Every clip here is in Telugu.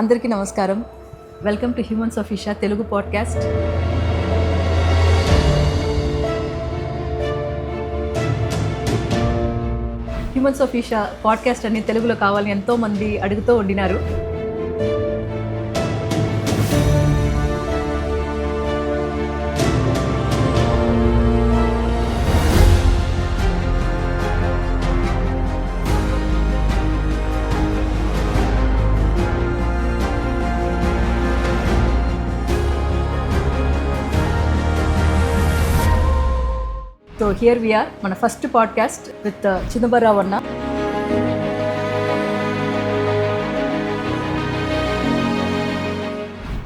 అందరికీ నమస్కారం. Welcome to humans of Isha Telugu podcast. Humans of Isha podcast అని తెలుగులో కావాలని ఎంతోమంది అడుగుతూ ఉండినారు. సో హియర్ వి ఆర్, మన ఫస్ట్ పాడ్కాస్ట్ విత్ చిదంబరరావు అన్న.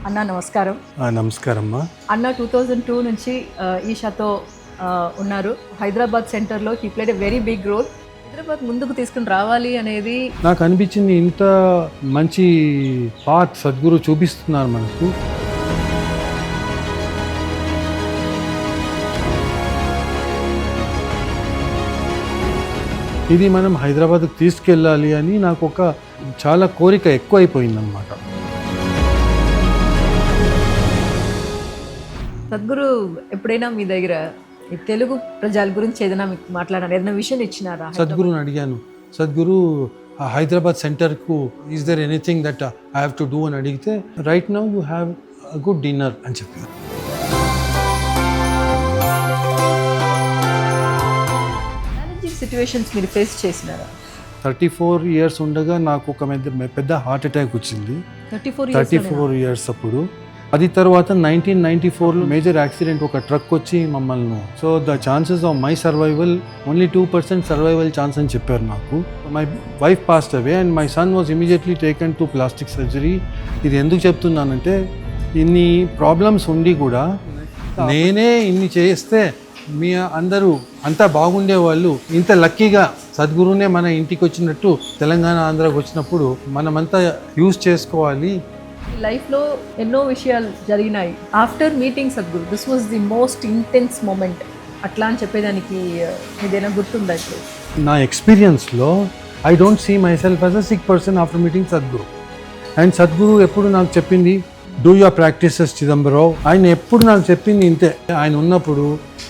అన్న నమస్కారం. నమస్కారం అమ్మా. అన్న 2002 నుంచి ఈషాతో ఉన్నారు. హైదరాబాద్ సెంటర్లో he played a very big role. Hyderabad ముందుకు తీసుకుని రావాలి అనేది నాకు అనిపించింది. ఇంత మంచి పాత్ సద్గురు చూపిస్తున్నారు మనకు. ఇది మనం హైదరాబాద్కి తీసుకెళ్ళాలి అని నాకు ఒక చాలా కోరిక ఎక్కువైపోయిందన్నమాట. సద్గురు ఎప్పుడైనా మీ దగ్గర ఈ తెలుగు ప్రజల గురించి ఏదైనా మీకు మాట్లాడారు, ఏదైనా విషయం ఇచ్చినారా? సద్గురుని అడిగాను, సద్గురు హైదరాబాద్ సెంటర్కు is there anything that I have to do అని అడిగితే, right now you have a good dinner అని చెప్పారు. సిచ్యువేషన్స్ మీరు ఫేస్ చేసినారా? 34 years ఉండగా నాకు ఒక పెద్ద హార్ట్ అటాక్ వచ్చింది. 34 years అప్పుడు. అది తర్వాత 1994లో మేజర్ యాక్సిడెంట్, ఒక ట్రక్ వచ్చి మమ్మల్ని, so the chances of my survival only 2% survival chance అని చెప్పారు నాకు. My wife passed away and my son was immediately taken to plastic surgery. ఇది ఎందుకు చెప్తున్నానంటే, ఇన్ని ప్రాబ్లమ్స్ ఉండి కూడా నేనే ఇన్ని చేస్తే మీ అందరూ అంతా బాగుండేవాళ్ళు. ఇంత లక్కీగా సద్గురునే మన ఇంటికి వచ్చినట్టు, తెలంగాణ ఆంధ్రాకి వచ్చినప్పుడు మనమంతా యూజ్ చేసుకోవాలి. లైఫ్లో ఎన్నో విషయాలు జరిగినాయి. After meeting Sadhguru, this was the most intense moment అట్లా అని చెప్పేదానికి ఏదైనా గుర్తుందా? నా ఎక్స్పీరియన్స్లో I don't see myself as a sick person after meeting Sadhguru. And Sadhguru ఎప్పుడు నాకు చెప్పింది, డూ యువర్ ప్రాక్టీసెస్ చిదంబరరావు. ఆయన ఎప్పుడు నాకు చెప్పింది ఇంతే. ఆయన ఉన్నప్పుడు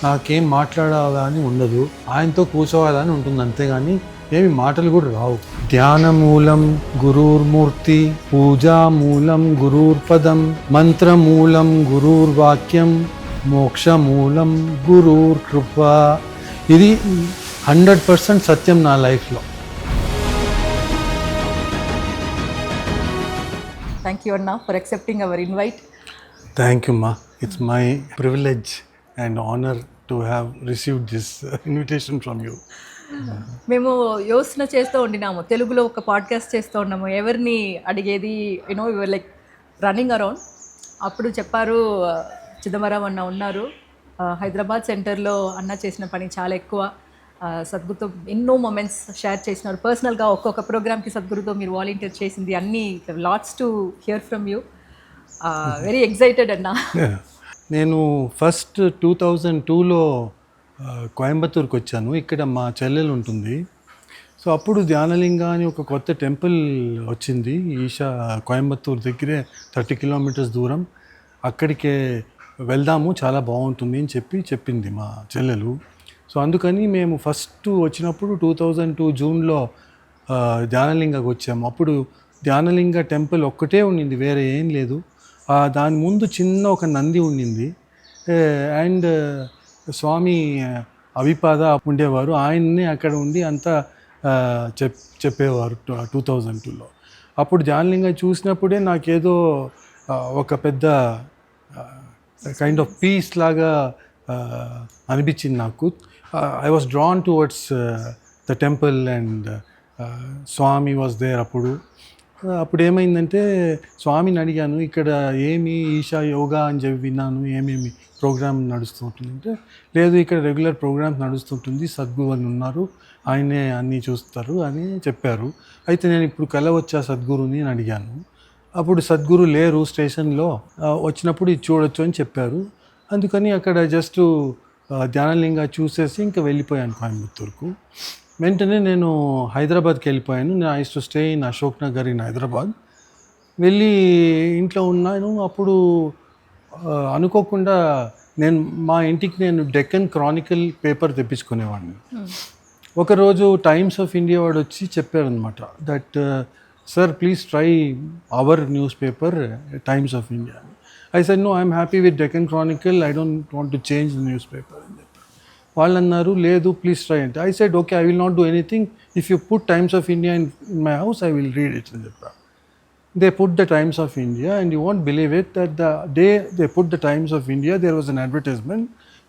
నాకేం మాట్లాడాలని ఉండదు, ఆయనతో కూర్చోవాలని ఉంటుంది, అంతేగాని ఏమి మాటలు కూడా రావు. ధ్యానమూలం గురూర్మూర్తి, పూజామూలం గురూర్పదం, మంత్రమూలం గురూర్వాక్యం, మోక్షమూలం గురూర్కృప. ఇది 100% సత్యం నా లైఫ్లో. థ్యాంక్ యూ అన్న for accepting our invite. Thank you మా. It's my privilege and honor to have received this invitation from you. మేము యోచన చేస్తూ ఉండినాము, తెలుగులో ఒక పాడ్కాస్ట్ చేస్తూ ఉన్నాము, ఎవరిని అడిగేది, you know your like running around. అప్పుడు చెప్పారు చిదంబరం అన్న ఉన్నారు హైదరాబాద్ సెంటర్లో. అన్న చేసిన పని చాలా ఎక్కువ. సద్గురుతో ఎన్నో మూమెంట్స్ షేర్ చేసినారు పర్సనల్గా. ఒక్కొక్క ప్రోగ్రామ్కి సద్గురుతో మీరు వాలంటీర్ చేసింది అన్నీ. LADS to hear from you. Very excited అన్న. నేను ఫస్ట్ 2002లో కోయంబత్తూరుకి వచ్చాను. ఇక్కడ మా చెల్లెలు ఉంటుంది. సో అప్పుడు ధ్యానలింగ అని ఒక కొత్త టెంపుల్ వచ్చింది ఈషా కోయంబత్తూరు దగ్గరే, 30 kilometers దూరం. అక్కడికే వెళ్దాము, చాలా బాగుంటుంది అని చెప్పింది మా చెల్లెలు. సో అందుకని మేము ఫస్ట్ వచ్చినప్పుడు 2002 జూన్లో ధ్యానలింగకు వచ్చాము. అప్పుడు ధ్యానలింగ టెంపుల్ ఒక్కటే ఉండింది, వేరే ఏం లేదు. దాని ముందు చిన్న ఒక నంది ఉండింది. అండ్ స్వామి అవిపాద ఉండేవారు, ఆయన్ని అక్కడ ఉండి అంతా చెప్పేవారు 2002లో. అప్పుడు ధ్యానలింగ చూసినప్పుడే నాకేదో ఒక పెద్ద కైండ్ ఆఫ్ పీస్ లాగా అనిపించింది నాకు. I was drawn towards the temple and Swami was there. అప్పుడు ఏమైందంటే, స్వామిని అడిగాను, ఇక్కడ ఏమి ఈషా యోగా అని చెప్పి విన్నాను, ఏమేమి ప్రోగ్రామ్ నడుస్తుంటుందంటే, లేదు ఇక్కడ రెగ్యులర్ ప్రోగ్రామ్స్ నడుస్తుంటుంది, సద్గురు అని ఉన్నారు, ఆయనే అన్నీ చూస్తారు అని చెప్పారు. అయితే నేను ఇప్పుడు కలవచ్చా సద్గురుని అని అడిగాను. అప్పుడు సద్గురు లేరు స్టేషన్లో, వచ్చినప్పుడు ఇది చూడొచ్చు అని చెప్పారు. అందుకని అక్కడ జస్ట్ ధ్యానలింగ చూసేసి ఇంకా వెళ్ళిపోయాను కోయంబత్తూరుకు. వెంటనే నేను హైదరాబాద్కి వెళ్ళిపోయాను. నేను I to stay in Ashok Nagar in Hyderabad. వెళ్ళి ఇంట్లో ఉన్నాను. అప్పుడు అనుకోకుండా నేను మా ఇంటికి నేను డెక్కన్ క్రానికల్ పేపర్ తెప్పించుకునేవాడిని. ఒకరోజు టైమ్స్ ఆఫ్ ఇండియా వాడు వచ్చి చెప్పారనమాట that sir please try our newspaper Times of India. I said no I'm happy with Deccan Chronicle, I don't want to change the newspaper అని చెప్పారు. వాళ్ళు అన్నారు లేదు ప్లీజ్ ట్రై అంటే. I said okay I will not do anything, if you put Times of India in my house I will read it అని చెప్పారు. They put the Times of India, and you won't believe it that the day they put the Times of India, there was an advertisement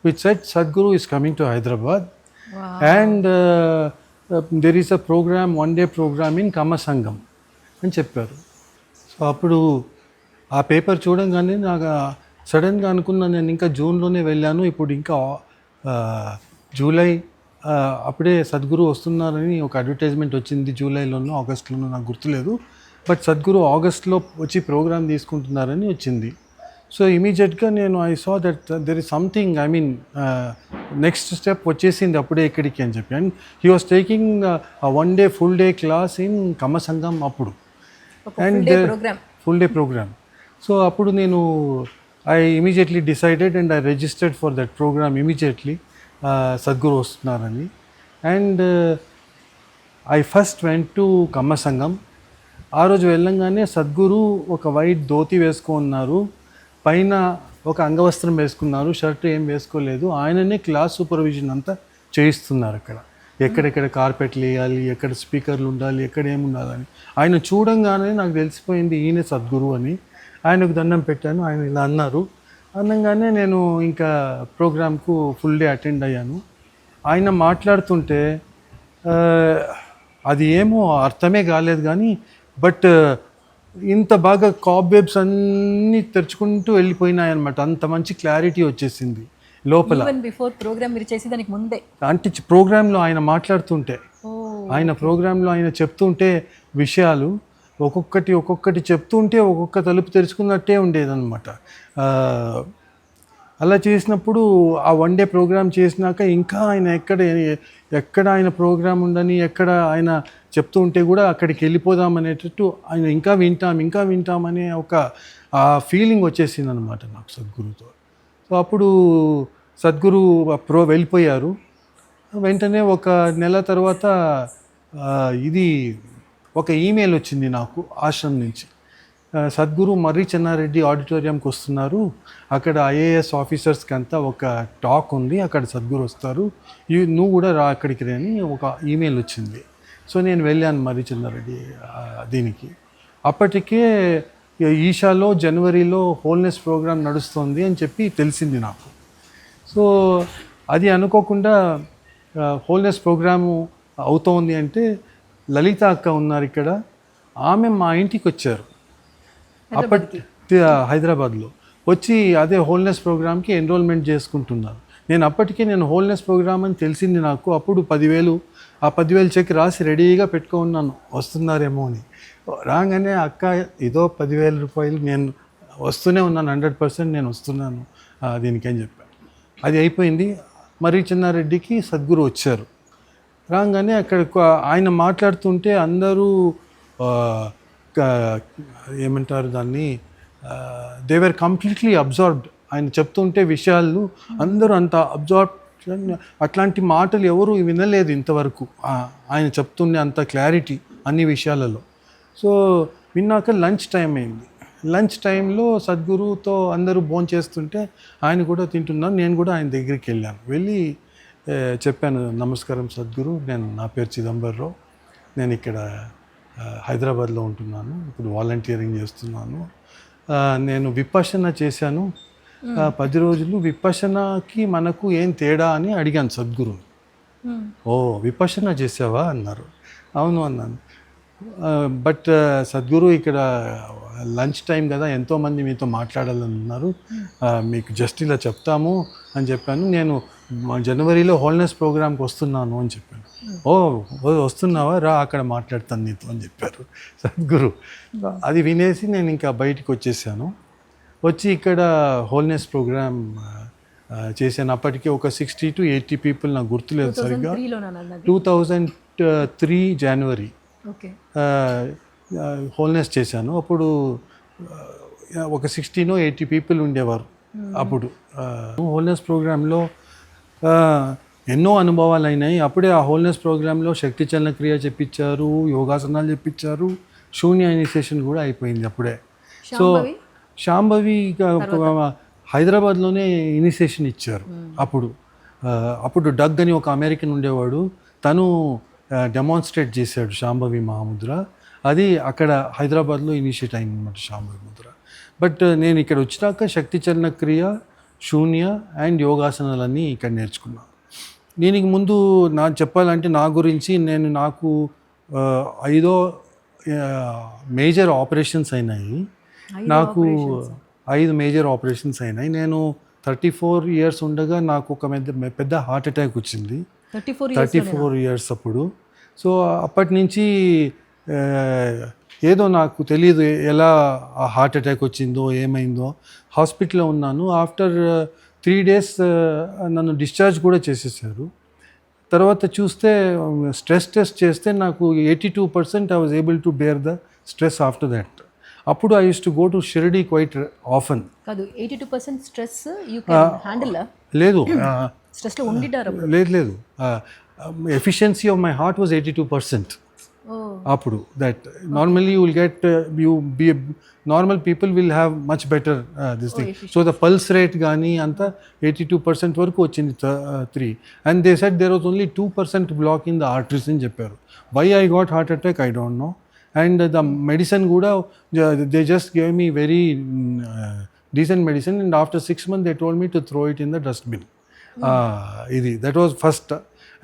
which said Sadhguru is coming to Hyderabad. Wow. And there is a program, one-day program in Kamasangam అని చెప్పారు. సో అప్పుడు ఆ పేపర్ చూడంగానే నాకు సడన్గా అనుకున్నా నేను ఇంకా జూన్లోనే వెళ్ళాను, ఇప్పుడు ఇంకా జూలై అప్పుడే సద్గురు వస్తున్నారని ఒక అడ్వర్టైజ్మెంట్ వచ్చింది, జూలైలోనో ఆగస్ట్లోనో నాకు గుర్తులేదు. బట్ సద్గురు ఆగస్ట్లో వచ్చి ప్రోగ్రామ్ తీసుకుంటున్నారని వచ్చింది. సో ఇమీడియట్గా నేను I saw that there is something, I mean next step వచ్చేసింది అప్పుడే ఇక్కడికి అని చెప్పి. And he was taking one day full day class in కమసంగం అప్పుడు, and full day program. So అప్పుడు నేను I immediately decided and I registered for that program immediately, Sadhguru వస్తున్నారని. And I first went to కమ్మసంగం. ఆ రోజు వెళ్ళంగానే సద్గురు ఒక వైట్ ధోతి వేసుకున్నారు, పైన ఒక అంగవస్త్రం వేసుకున్నారు, షర్ట్ ఏం వేసుకోలేదు. ఆయననే క్లాస్ సూపర్విజన్ అంతా చేయిస్తున్నారు అక్కడ, ఎక్కడెక్కడ కార్పెట్లు వేయాలి, ఎక్కడ స్పీకర్లు ఉండాలి, ఎక్కడ ఏమి ఉండాలని. ఆయన చూడంగానే నాకు తెలిసిపోయింది ఈయన సద్గురు అని. ఆయనకు దండం పెట్టాను, ఆయన ఇలా అన్నారు. అనగానే నేను ఇంకా ప్రోగ్రామ్కు ఫుల్ డే అటెండ్ అయ్యాను. ఆయన మాట్లాడుతుంటే అది ఏమో అర్థమే కాలేదు కానీ, బట్ ఇంత బాగా కాబ్వెబ్స్ అన్నీ తెరుచుకుంటూ వెళ్ళిపోయినాయి అనమాట. అంత మంచి క్లారిటీ వచ్చేసింది లోపల. బిఫోర్ ప్రోగ్రామ్ మీరు చేసి దానికి ముందే అంటే ప్రోగ్రాంలో ఆయన మాట్లాడుతుంటే, ఆయన ప్రోగ్రాంలో ఆయన చెప్తుంటే విషయాలు ఒక్కొక్కటి చెప్తుంటే ఒక్కొక్క తలుపు తెరుచుకున్నట్టే ఉండేదన్నమాట. అలా చేసినప్పుడు ఆ వన్ డే ప్రోగ్రామ్ చేసినాక ఇంకా ఆయన ఎక్కడ ఆయన ప్రోగ్రామ్ ఉండని, ఎక్కడ ఆయన చెప్తూ ఉంటే కూడా అక్కడికి వెళ్ళిపోదాం అనేటట్టు ఆయన ఇంకా వింటాం అనే ఒక ఫీలింగ్ వచ్చేసింది అనమాట నాకు సద్గురుతో. సో అప్పుడు సద్గురు వెళ్ళిపోయారు. వెంటనే ఒక నెల తర్వాత ఇది ఒక ఈమెయిల్ వచ్చింది నాకు ఆశ్రమం నుంచి. సద్గురు మర్రి చెన్నారెడ్డి ఆడిటోరియంకి వస్తున్నారు, అక్కడ ఐఏఎస్ ఆఫీసర్స్కి అంతా ఒక టాక్ ఉంది, అక్కడ సద్గురు వస్తారు, నువ్వు కూడా రా అక్కడికి అని ఒక ఈమెయిల్ వచ్చింది. సో నేను వెళ్ళాను మర్రి చెన్నారెడ్డి దీనికి. అప్పటికే ఈషాలో జనవరిలో హోల్నెస్ ప్రోగ్రామ్ నడుస్తుంది అని చెప్పి తెలిసింది నాకు. సో అది అనుకోకుండా హోల్నెస్ ప్రోగ్రాము అవుతోంది అంటే లలిత అక్క ఉన్నారు ఇక్కడ, ఆమె మా ఇంటికి వచ్చారు అప్పటి హైదరాబాద్లో. వచ్చి అదే హోల్నెస్ ప్రోగ్రామ్కి ఎన్రోల్మెంట్ చేసుకుంటున్నారు. అప్పటికే నేను హోల్నెస్ ప్రోగ్రామ్ అని తెలిసింది నాకు. అప్పుడు 10,000 ఆ 10,000 చెక్ రాసి రెడీగా పెట్టుకున్నాను వస్తున్నారేమో అని. రాగానే అక్క ఏదో 10,000 రూపాయలు నేను వస్తూనే ఉన్నాను, 100% నేను వస్తున్నాను దీనికి అని చెప్పాను. అది అయిపోయింది. మర్రి చెన్నారెడ్డికి సద్గురు వచ్చారు. రాగానే అక్కడ ఆయన మాట్లాడుతుంటే అందరూ ఏమంటారు దాన్ని, దే వర్ కంప్లీట్లీ అబ్జార్బ్డ్. ఆయన చెప్తుంటే విషయాలు అందరూ అంత అబ్జార్బ్, అట్లాంటి మాటలు ఎవరు వినలేదు ఇంతవరకు ఆయన చెప్తుండే అంత క్లారిటీ అన్ని విషయాలలో. సో విన్నాక లంచ్ టైం అయింది. లంచ్ టైంలో సద్గురుతో అందరూ భోంచేస్తుంటే ఆయన కూడా తింటున్నాను. నేను కూడా ఆయన దగ్గరికి వెళ్ళాను. వెళ్ళి చెప్పాను, నమస్కారం సద్గురు, నా పేరు చిదంబరరావు, నేను ఇక్కడ హైదరాబాద్లో ఉంటున్నాను, ఇప్పుడు వాలంటీరింగ్ చేస్తున్నాను, నేను విపశ్యన చేశాను 10 రోజులు, విపశ్యనకి మనకు ఏం తేడా అని అడిగాను సద్గురు. ఓ విపశ్యన చేసావా అన్నారు. అవును అన్నాను. బట్ సద్గురు ఇక్కడ లంచ్ టైం కదా, ఎంతోమంది మీతో మాట్లాడాలని ఉన్నారు, మీకు జస్ట్ ఇలా చెప్తాము అని చెప్పాను. నేను జనవరిలో హోల్నెస్ ప్రోగ్రామ్కి వస్తున్నాను అని చెప్పాను. ఓ వస్తున్నావా, రా అక్కడ మాట్లాడతాను నీతో అని చెప్పారు సద్గురు. అది వినేసి నేను ఇంకా బయటికి వచ్చేసాను. వచ్చి ఇక్కడ హోల్నెస్ ప్రోగ్రామ్ చేశాను. అప్పటికి ఒక 60 to 80 పీపుల్, నాకు గుర్తులేదు సరిగ్గా, 2003 జనవరి. హోల్నెస్ చేశాను. అప్పుడు ఒక 16-80 పీపుల్ ఉండేవారు అప్పుడు. హోల్నెస్ ప్రోగ్రాంలో ఎన్నో అనుభవాలు అయినాయి. అప్పుడే ఆ హోల్నెస్ ప్రోగ్రాంలో శక్తి చలన క్రియ చెప్పించారు, యోగాసనాలు చెప్పించారు, శూన్య ఇనిషియేషన్ కూడా అయిపోయింది అప్పుడే. సో శాంభవి హైదరాబాద్లోనే ఇనిషియేషన్ ఇచ్చారు అప్పుడు. అప్పుడు డగ్ అని ఒక అమెరికన్ ఉండేవాడు, తను డెమాన్స్ట్రేట్ చేశాడు శాంభవి మహాముద్ర. అది అక్కడ హైదరాబాద్లో ఇనిషియేట్ అయింది అనమాట శాంభవి ముద్ర. బట్ నేను ఇక్కడ వచ్చినాక శక్తి చలన క్రియ, శూన్య అండ్ యోగాసనాలన్నీ ఇక్కడ నేర్చుకున్నాను. దీనికి ముందు చెప్పాలంటే నా గురించి, నాకు 5 మేజర్ ఆపరేషన్స్ అయినాయి. నాకు 5 మేజర్ ఆపరేషన్స్ అయినాయి. నేను 34 ఇయర్స్ ఉండగా నాకు ఒక పెద్ద హార్ట్ అటాక్ వచ్చింది. 34 ఇయర్స్ అప్పుడు. సో అప్పటి నుంచి ఏదో నాకు తెలియదు ఎలా ఆ హార్ట్ అటాక్ వచ్చిందో ఏమైందో. హాస్పిటల్లో ఉన్నాను. ఆఫ్టర్ 3 days నన్ను డిశ్చార్జ్ కూడా చేసేసారు. తర్వాత చూస్తే స్ట్రెస్ టెస్ట్ చేస్తే నాకు 82% I was able to bear the stress after that. అప్పుడు I use to go to Shirdi quite often. కాదు 82% స్ట్రెస్ యు కెన్ హ్యాండిల్. లేదు, స్ట్రెస్లో ఉండిటారు. లేదు. Efficiency of my heart was 82%. అప్పుడు that normally you will get normal people will have much better this thing. So the pulse rate కానీ అంతా 82% వరకు వచ్చింది 3. And they said there was only 2% block in the arteries అని చెప్పారు. Why I got heart attack I don't know. And the medicine కూడా they just gave me very decent medicine. And after 6 months they told me to throw it in the dustbin. That was first.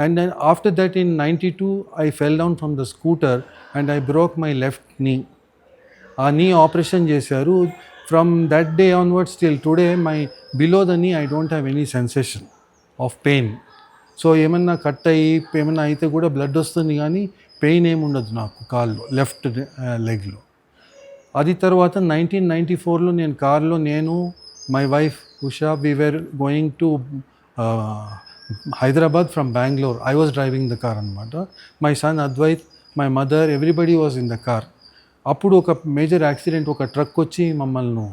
And then after that in 92 I fell down from the scooter and I broke my left knee. ఆ knee operation చేశారు. From that day onwards till today my below the knee I don't have any sensation of pain. So ఏమన్నా కట్ అయ్యి ఏమన్నా అయితే కూడా బ్లడ్ వస్తుంది కానీ పెయిన్ ఏమి ఉండదు నాకు కాల్లో, లెఫ్ట్ లెగ్లో. అది తర్వాత 1994లో నేను కార్లో, నేను my wife Usha, we were going to Hyderabad from Bangalore. I was driving the car anamata. My son Advait, my mother, everybody was in the car. అప్పుడు ఒక మేజర్ యాక్సిడెంట్, ఒక ట్రక్ వచ్చి మమ్మల్ని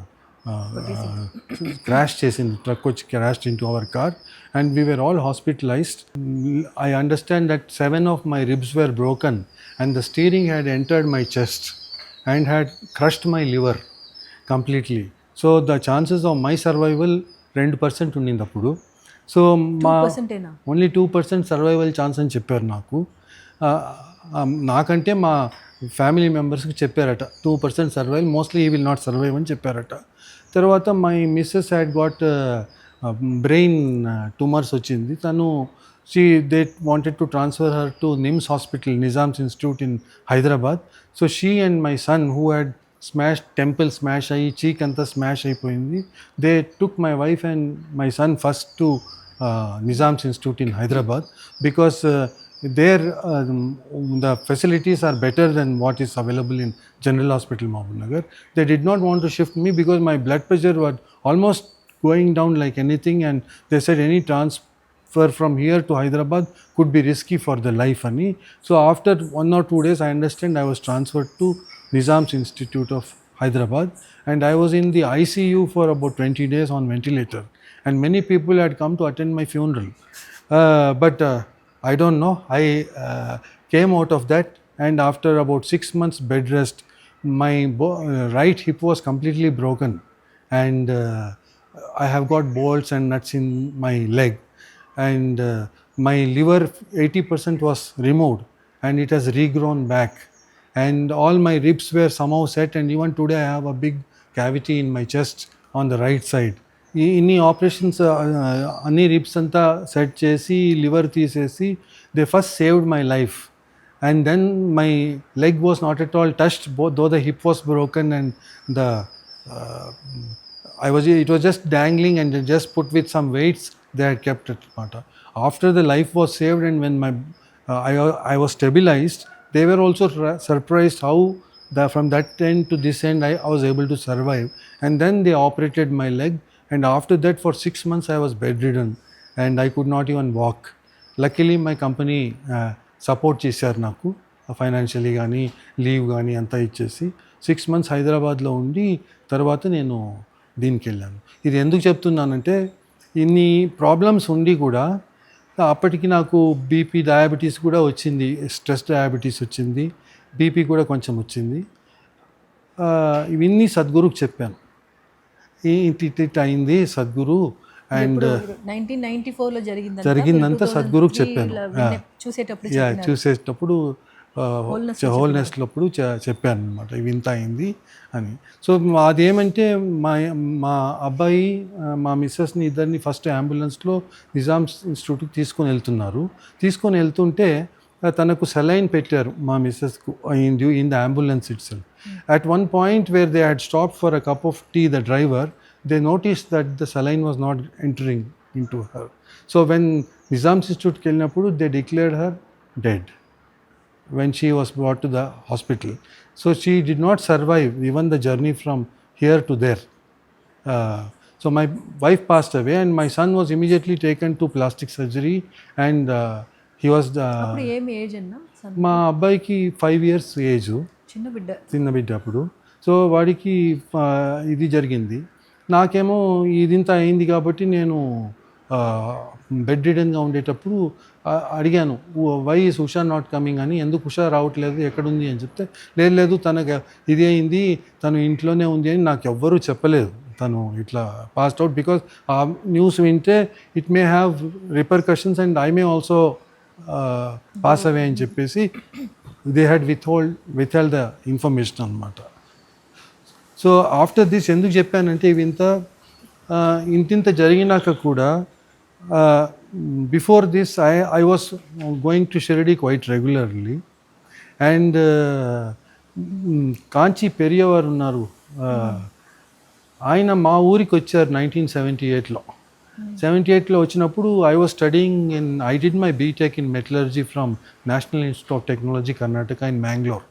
క్రాష్ చేసింది. ట్రక్ వచ్చి crashed into our car and we were all hospitalised. I understand that 7 of my ribs were broken and the steering had entered my chest and had crushed my liver completely. So the chances of my survival 2% ఉండింది అప్పుడు. సో ఓన్లీ 2% సర్వైవల్ ఛాన్స్ అని చెప్పారు నాకు. నాకంటే మా ఫ్యామిలీ మెంబర్స్కి చెప్పారట 2% survive, mostly he will not survive అని చెప్పారట. తర్వాత my missus had got brain tumours వచ్చింది. తను they wanted to transfer her to NIMS hospital, Nizam's institute in Hyderabad. So she and my son who had temple smash అయ్యి చీక్ అంతా స్మాష్ అయిపోయింది. They took my wife and my son first to Nizam's institute in Hyderabad because there the facilities are better than what is available in General Hospital Mahbub Nagar. They did not want to shift me because my blood pressure was almost going down like anything, and they said any transfer from here to Hyderabad could be risky for the life. So after 1 or 2 days I understand I was transferred to Nizam's Institute of Hyderabad and I was in the ICU for about 20 days on ventilator, and many people had come to attend my funeral. But I don't know, I came out of that, and after about 6 months bed rest, my right hip was completely broken and I have got bolts and nuts in my leg, and my liver 80% was removed and it has regrown back, and all my ribs were somehow set, and even today I have a big cavity in my chest on the right side. ఇన్ని ఆపరేషన్స్ అన్ని రిబ్స్ అంతా సెట్ చేసి లివర్ తీసేసి they first saved my life, and then my leg was not at all touched though the hip was broken and the it was just dangling and just put with some weights they had kept it. After the life was saved and when I was stabilized, they were also surprised how from that end to this end I was able to survive, and then they operated my leg. And after that for 6 months I was bedridden and I could not even walk. Luckily my company support చేశారు నాకు, ఫైనాన్షియలీ కానీ లీవ్ కానీ అంతా ఇచ్చేసి 6 months హైదరాబాద్లో ఉండి తర్వాత నేను దీనికి వెళ్ళాను. ఇది ఎందుకు చెప్తున్నానంటే ఇన్ని ప్రాబ్లమ్స్ ఉండి కూడా అప్పటికి నాకు బీపీ డయాబెటీస్ కూడా వచ్చింది, స్ట్రెస్ డయాబెటీస్ వచ్చింది, బీపీ కూడా కొంచెం వచ్చింది. ఇవన్నీ సద్గురుకు చెప్పాను, ఇట్ అయింది సద్గురు అండ్ 1994లో జరిగిందంతా సద్గురుకు చెప్పాను. చూసేటప్పుడు చూసేటప్పుడు హోల్నెస్లప్పుడు చెప్పాను అనమాట, ఇవి ఇంత అయింది అని. సో అదేమంటే మా అబ్బాయి మా మిస్సెస్ని ఇద్దరిని ఫస్ట్ అంబులెన్స్లో నిజాం ఇన్స్టిట్యూట్కి తీసుకొని వెళ్తుంటే తనకు సెలైన్ పెట్టారు మా మిస్సెస్కు in the ambulance itself. At one point where they had stop for a cup of tea, the driver, they noticed that the saline was not entering into her. So when Nizam Institute kellinappudu, they declared her dead when she was brought to the hospital. So she did not survive even the journey from here to there. So my wife passed away and my son was immediately taken to plastic surgery and he was అప్పుడు ఏం ఏజ్ అన్నా? మా అబ్బాయికి 5 years ఏజ్, చిన్న బిడ్డ అప్పుడు. సో వాడికి ఇది జరిగింది. నాకేమో ఇదింత అయింది కాబట్టి నేను బెడ్ రిడన్గా ఉండేటప్పుడు అడిగాను, why is Usha not coming అని, ఎందుకు ఉషా రావట్లేదు, ఎక్కడుంది అని చెప్తే లేదు తనకు ఇది అయింది, తను ఇంట్లోనే ఉంది అని నాకు ఎవ్వరూ చెప్పలేదు. తను ఇట్లా పాస్డ్ అవుట్ బికాస్ ఆ న్యూస్ వింటే it may have repercussions and I may also pass away అని చెప్పేసి they had withheld the information అనమాట. సో ఆఫ్టర్ దిస్ ఎందుకు చెప్పానంటే ఇవింత ఇంతింత జరిగినాక కూడా before this I was going to Shirdi quite regularly and Kanchi Periyavaru ఉన్నారు, ఆయన మా ఊరికి వచ్చారు 1978లో. 78లో వచ్చినప్పుడు I was studying I did my BTech in metallurgy from National Institute of Technology Karnataka in Mangalore.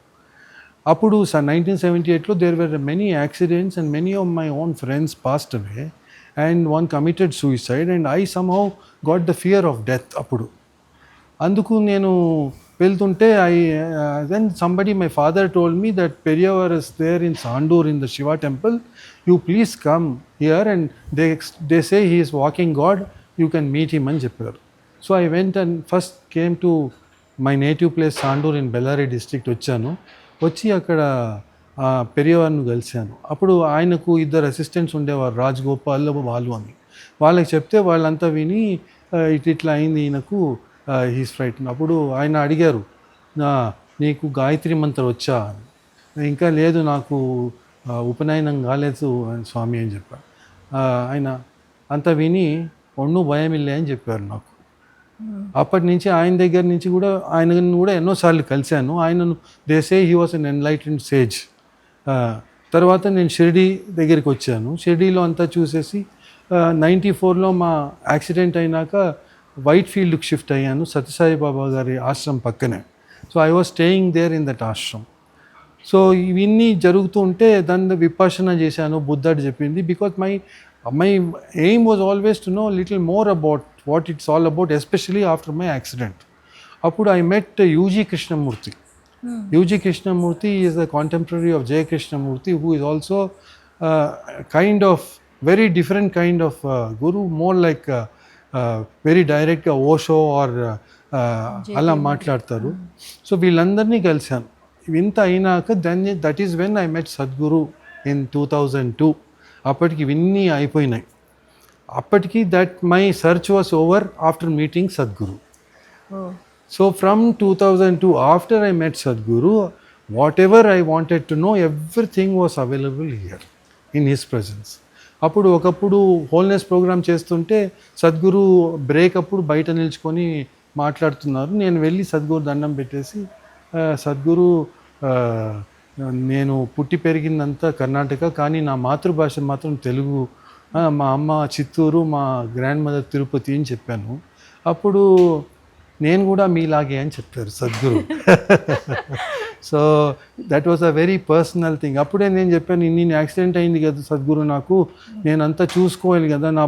అప్పుడు 1978లో there were many accidents and many of my own friends passed away and one committed suicide and I somehow got the fear of death. అప్పుడు అందుకు నేను వెళ్తుంటే then somebody my father told me that పెరియవర్ is there in Sandur in the Shiva temple, you please come here and they say he is walking God, you can meet him అని చెప్పారు. So I went and first came to my native place Sandur in Bellary district. వచ్చి అక్కడ పెరియవారిని కలిశాను. అప్పుడు ఆయనకు 2 అసిస్టెంట్స్ ఉండేవారు, రాజగోపాల్ వాళ్ళు అని. వాళ్ళకి చెప్తే వాళ్ళంతా విని ఇట్లా అయింది ఈయనకు, హీస్ ఫ్రైట్. అప్పుడు ఆయన అడిగారు, నీకు గాయత్రి మంత్రం వచ్చా అని. ఇంకా లేదు, నాకు ఉపనయనం కాలేదు స్వామి అని చెప్పాను. ఆయన అంతా విని ఒన్ను భయమిల్లే అని చెప్పారు నాకు. అప్పటి నుంచి ఆయన దగ్గర నుంచి కూడా ఆయనను కూడా ఎన్నోసార్లు కలిశాను. ఆయనను they say he was an enlightened sage. తర్వాత నేను షిరిడి దగ్గరికి వచ్చాను. షిరిడీలో అంతా చూసేసి 94లో మా యాక్సిడెంట్ అయినాక వైట్ ఫీల్డ్కి షిఫ్ట్ అయ్యాను, సత్యసాయి బాబా గారి ఆశ్రమం పక్కనే. So I was staying there in that ashram. So ఇవన్నీ జరుగుతూ ఉంటే దాన్ని విపశ్యన చేశాను, బుద్ధుడు చెప్పింది. Because my aim was always to know little more about what it's all about, especially after my accident. Appudu I met UG Krishnamurti. UG Krishnamurti is the contemporary of Jay Krishnamurti, who is also kind of very different kind of guru, more like very direct Osho or ala maatladtaru. So వీళ్ళందరినీ కలిశాను. ఇంత అయినాక that is when I met Sadhguru in 2002. అప్పటికి ఇవన్నీ అయిపోయినాయి. అప్పటికి that my search was over after meeting Sadhguru. So from 2002 after I met Sadhguru, whatever I wanted to know everything was available here in his presence. అప్పుడు ఒకప్పుడు హోల్నెస్ ప్రోగ్రామ్ చేస్తుంటే సద్గురు బ్రేక్ అప్పుడు బయట నిల్చుకొని మాట్లాడుతున్నారు. నేను వెళ్ళి సద్గురు దండం పెట్టేసి, సద్గురు నేను పుట్టి పెరిగిందంతా కర్ణాటక, కానీ నా మాతృభాష మాత్రం తెలుగు, మా అమ్మ చిత్తూరు, మా గ్రాండ్ మదర్ తిరుపతి అని చెప్పాను. అప్పుడు నేను కూడా మీలాగే అని చెప్పారు Sadhguru. So that was a very personal thing. అప్పుడే నేను చెప్పాను, ఇన్ని యాక్సిడెంట్ అయింది కదా సద్గురు, నాకు నేనంతా చూసుకోవాలి కదా, నా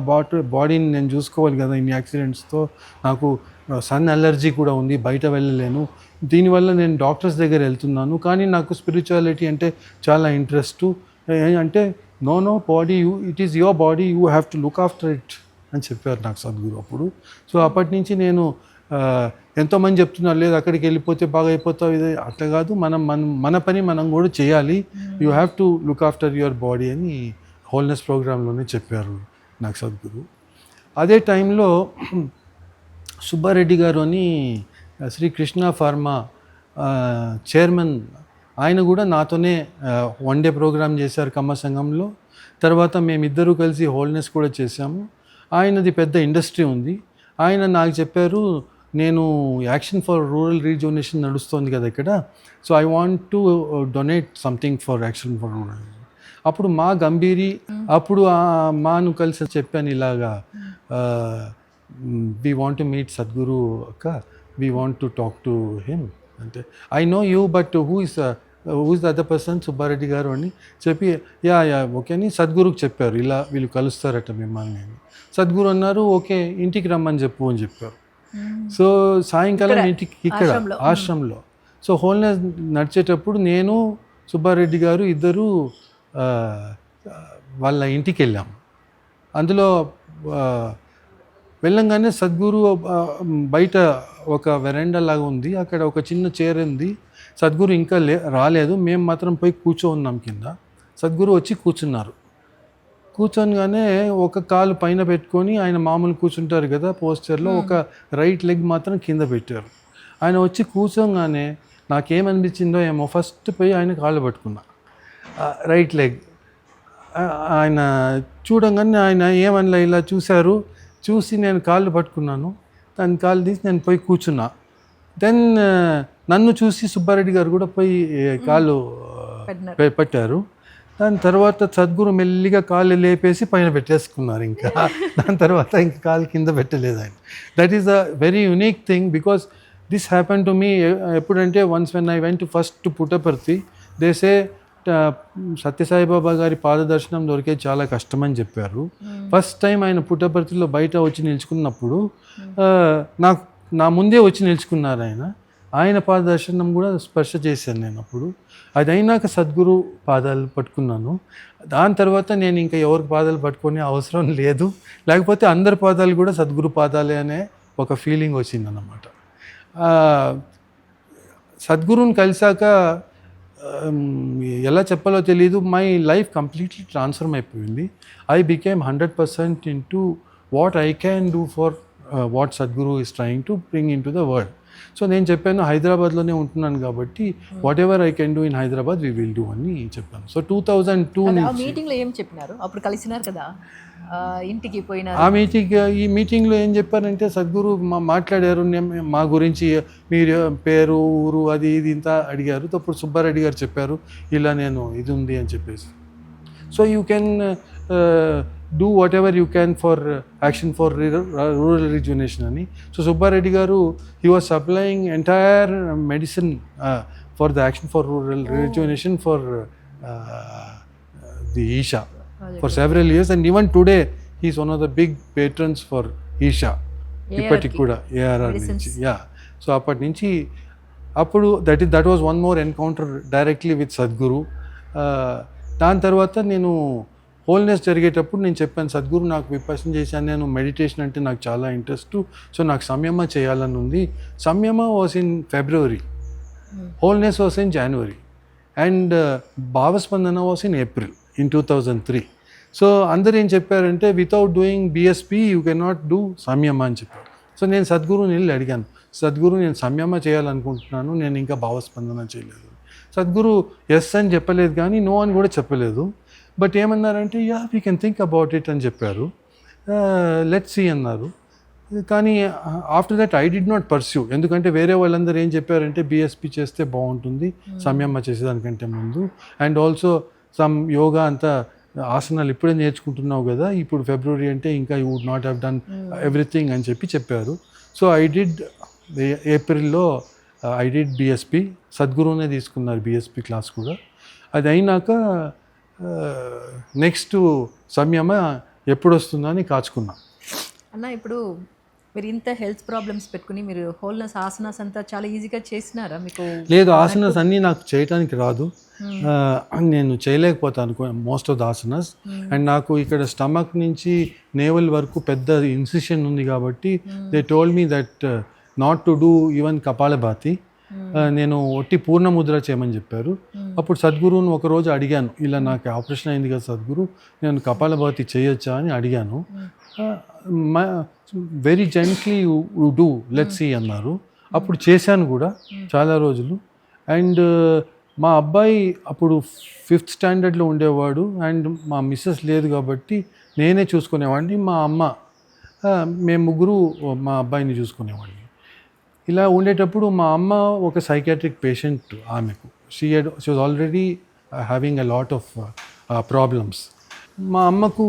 బాడీని నేను చూసుకోవాలి కదా, ఇన్ని యాక్సిడెంట్స్తో నాకు సన్ అలర్జీ కూడా ఉంది, బయట వెళ్ళలేను, దీనివల్ల నేను డాక్టర్స్ దగ్గర వెళ్తున్నాను, కానీ నాకు స్పిరిచువాలిటీ అంటే చాలా ఇంట్రెస్ట్. అంటే no body it is your body, you have to look after it అని చెప్పారు నాకు సద్గురు అప్పుడు. సో అప్పటి నుంచి నేను ఎంతోమంది చెప్తున్నారు లేదు అక్కడికి వెళ్ళిపోతే బాగా అయిపోతావు, ఇది అట్లా కాదు, మన పని మనం కూడా చేయాలి, you have to look after your body అని హోల్నెస్ ప్రోగ్రాంలోనే చెప్పారు నాకు సద్గురు. అదే టైంలో సుబ్బారెడ్డి గారు అని శ్రీ కృష్ణ ఫార్మా చైర్మన్, ఆయన కూడా నాతోనే వన్ డే ప్రోగ్రామ్ చేశారు కమ్మ సంఘంలో. తర్వాత మేమిద్దరూ కలిసి హోల్నెస్ కూడా చేశాము. ఆయనది పెద్ద ఇండస్ట్రీ ఉంది. ఆయన నాకు చెప్పారు, నేను యాక్షన్ ఫర్ రూరల్ రీజోనేషన్ నడుస్తుంది కదా ఇక్కడ, so I want to donate something for action for rural. అప్పుడు మా గంభీరి అప్పుడు మాను కలిసి చెప్పాను ఇలాగా, we want to meet Sadhguru అక్క, we want to talk to him అంటే, I know you but who is the other person Subba Reddy గారు అని చెప్పి, యా ఓకే అని సద్గురుకు చెప్పారు, ఇలా వీళ్ళు కలుస్తారట మిమ్మల్ని అని. సద్గురు అన్నారు ఓకే ఇంటికి రమ్మని చెప్పు అని చెప్పారు. సో సాయంకాలం ఇంటికి ఇక్కడ ఆశ్రమంలో, సో హోల్నెస్ నడిచేటప్పుడు నేను సుబ్బారెడ్డి గారు ఇద్దరు వాళ్ళ ఇంటికి వెళ్ళాము. అందులో వెళ్ళంగానే సద్గురు బయట ఒక వెరాండా లాగా ఉంది, అక్కడ ఒక చిన్న చైర్ ఉంది. సద్గురు ఇంకా రాలేదు, మేము మాత్రం పోయి కూర్చోన్నాం కింద. సద్గురు వచ్చి కూర్చున్నారు. కూర్చోగానే ఒక కాలు పైన పెట్టుకొని, ఆయన మామూలు కూర్చుంటారు కదా పోస్చర్లో, ఒక రైట్ లెగ్ మాత్రం కింద పెట్టారు. ఆయన వచ్చి కూర్చోగానే నాకేమనిపించిందో ఏమో, ఫస్ట్ పోయి ఆయన కాళ్ళు పట్టుకున్నా, రైట్ లెగ్. ఆయన చూడంగానే ఆయన ఏమనలా ఇలా చూశారు, చూసి నేను కాళ్ళు పట్టుకున్నాను, దాని కాళ్ళు తీసి నేను పోయి కూర్చున్నా. దెన్ నన్ను చూసి సుబ్బారెడ్డి గారు కూడా పోయి కాళ్ళు పెట్టారు. దాని తర్వాత సద్గురు మెల్లిగా కాళ్ళు లేపేసి పైన పెట్టేసుకున్నారు. ఇంకా దాని తర్వాత ఇంకా కాళ్ళు కింద పెట్టలేదు ఆయన. That is a very unique thing because this happen to me ఎప్పుడంటే once when I went first to Puttaparthi, they say Sathya Sai Baba గారి పాదదర్శనం దొరికేది చాలా కష్టమని చెప్పారు. ఫస్ట్ టైం ఆయన పుట్టపర్తిలో బయట వచ్చి నిల్చుకున్నప్పుడు నా ముందే వచ్చి నిల్చుకున్నారు ఆయన పాదదర్శనం కూడా స్పర్శ చేశాను నేను అప్పుడు. అది అయినాక సద్గురు పాదాలు పట్టుకున్నాను. దాని తర్వాత నేను ఇంకా ఎవరికి పాదాలు పట్టుకునే అవసరం లేదు, లేకపోతే అందరి పాదాలు కూడా సద్గురు పాదాలే అనే ఒక ఫీలింగ్ వచ్చిందన్నమాట. సద్గురుని కలిసాక ఎలా చెప్పాలో తెలీదు, మై లైఫ్ కంప్లీట్లీ ట్రాన్స్ఫర్మ్ అయిపోయింది. I became 100% into what I can do for what Sadhguru is trying to bring in to the world. So నేను చెప్పాను హైదరాబాద్లోనే ఉంటున్నాను కాబట్టి whatever I can do in Hyderabad we will do అని చెప్పాను. సో 2002 మీటింగ్లో ఏం చెప్పినారు, అప్పుడు కలిసినారు కదా ఇంటికి పోయినారు. ఈ మీటింగ్లో ఏం చెప్పారంటే సద్గురు మాట్లాడారు మా గురించి, మీరు పేరు ఊరు అది ఇది ఇంత అడిగారు. అప్పుడు సుబ్బారెడ్డి గారు చెప్పారు ఇలా నేను ఇది ఉంది అని చెప్పేసి, so you can do whatever you can for action for rural rejuvenation అని. సో సుబ్బారెడ్డి గారు he was supplying entire medicine for the action for rural rejuvenation for the Isha for several years, and even today he is one of the big patrons for Isha ఇప్పటికి కూడా ARR నుంచి. సో అప్పటి నుంచి అప్పుడు that was one more encounter directly with Sadhguru. దాని తర్వాత నేను హోల్నెస్ జరిగేటప్పుడు నేను చెప్పాను సద్గురు నాకు విపස්සన చేశాను, నేను మెడిటేషన్ అంటే నాకు చాలా ఇంట్రెస్ట్, సో నాకు సంయమ చేయాలని ఉంది. Samyama was in February, wholeness was in January, and Bhavaspandana was in April in 2003. So అందరు ఏం చెప్పారంటే without doing BSP you can not do Samyama అని చెప్పారు. సో నేను సద్గురుని వెళ్ళి అడిగాను, సద్గురు నేను సంయమ చేయాలనుకుంటున్నాను, నేను ఇంకా భావస్పందన చేయలేదు. సద్గురు ఎస్ అని చెప్పలేదు కానీ నో అని కూడా చెప్పలేదు. బట్ ఏమన్నారంటే yeah we can think about it అని చెప్పారు. లెట్స్ సీ అన్నారు. కానీ after that I did not pursue, ఎందుకంటే వేరే వాళ్ళందరూ ఏం చెప్పారంటే బిఎస్పి చేస్తే బాగుంటుంది సంయమ చేసేదానికంటే ముందు, అండ్ ఆల్సో సమ్ యోగా అంతా ఆసనాలు ఇప్పుడే నేర్చుకుంటున్నావు కదా, ఇప్పుడు ఫిబ్రవరి అంటే ఇంకా you would not have done everything అని చెప్పారు. సో ఐ డిడ్ ఏప్రిల్లో ఐ డిడ్ బిఎస్పి, సద్గురునే తీసుకున్నారు బిఎస్పి క్లాస్ కూడా. అది అయినాక నెక్స్ట్ సంయమ ఎప్పుడు వస్తుందో అని కాచుకున్నా. అన్న ఇప్పుడు మీరు ఇంత హెల్త్ ప్రాబ్లమ్స్ పెట్టుకుని మీరు హోల్నెస్ ఆసనాస్ అంతా చాలా ఈజీగా చేసినారా? మీకు లేదు, ఆసనాస్ అన్నీ నాకు చేయటానికి రాదు. నేను చేయలేకపోతాను most of the asanas. And నాకు ఇక్కడ స్టమక్ నుంచి నేవల్ వరకు పెద్ద ఇన్సిషన్ ఉంది కాబట్టి they told me that not to do even kapalbhati. నేను ఒట్టి పూర్ణ ముద్ర చేయమని చెప్పారు. అప్పుడు సద్గురువుని ఒకరోజు అడిగాను, ఇలా నాకు ఆపరేషన్ అయింది కదా సద్గురు, నేను కపాలభాతి చేయొచ్చా అని అడిగాను. Very gently you do, let's see అన్నారు. అప్పుడు చేశాను కూడా చాలా రోజులు. అండ్ మా అబ్బాయి అప్పుడు 5th స్టాండర్డ్లో ఉండేవాడు. అండ్ మా మిస్సెస్ లేదు కాబట్టి నేనే చూసుకునేవాడిని. మా అమ్మ, మేము ముగ్గురు మా అబ్బాయిని చూసుకునేవాడిని. ఇలా ఉండేటప్పుడు మా అమ్మ ఒక సైకాట్రిక్ పేషెంట్. ఆమెకు she was already having a lot of problems. మా అమ్మకు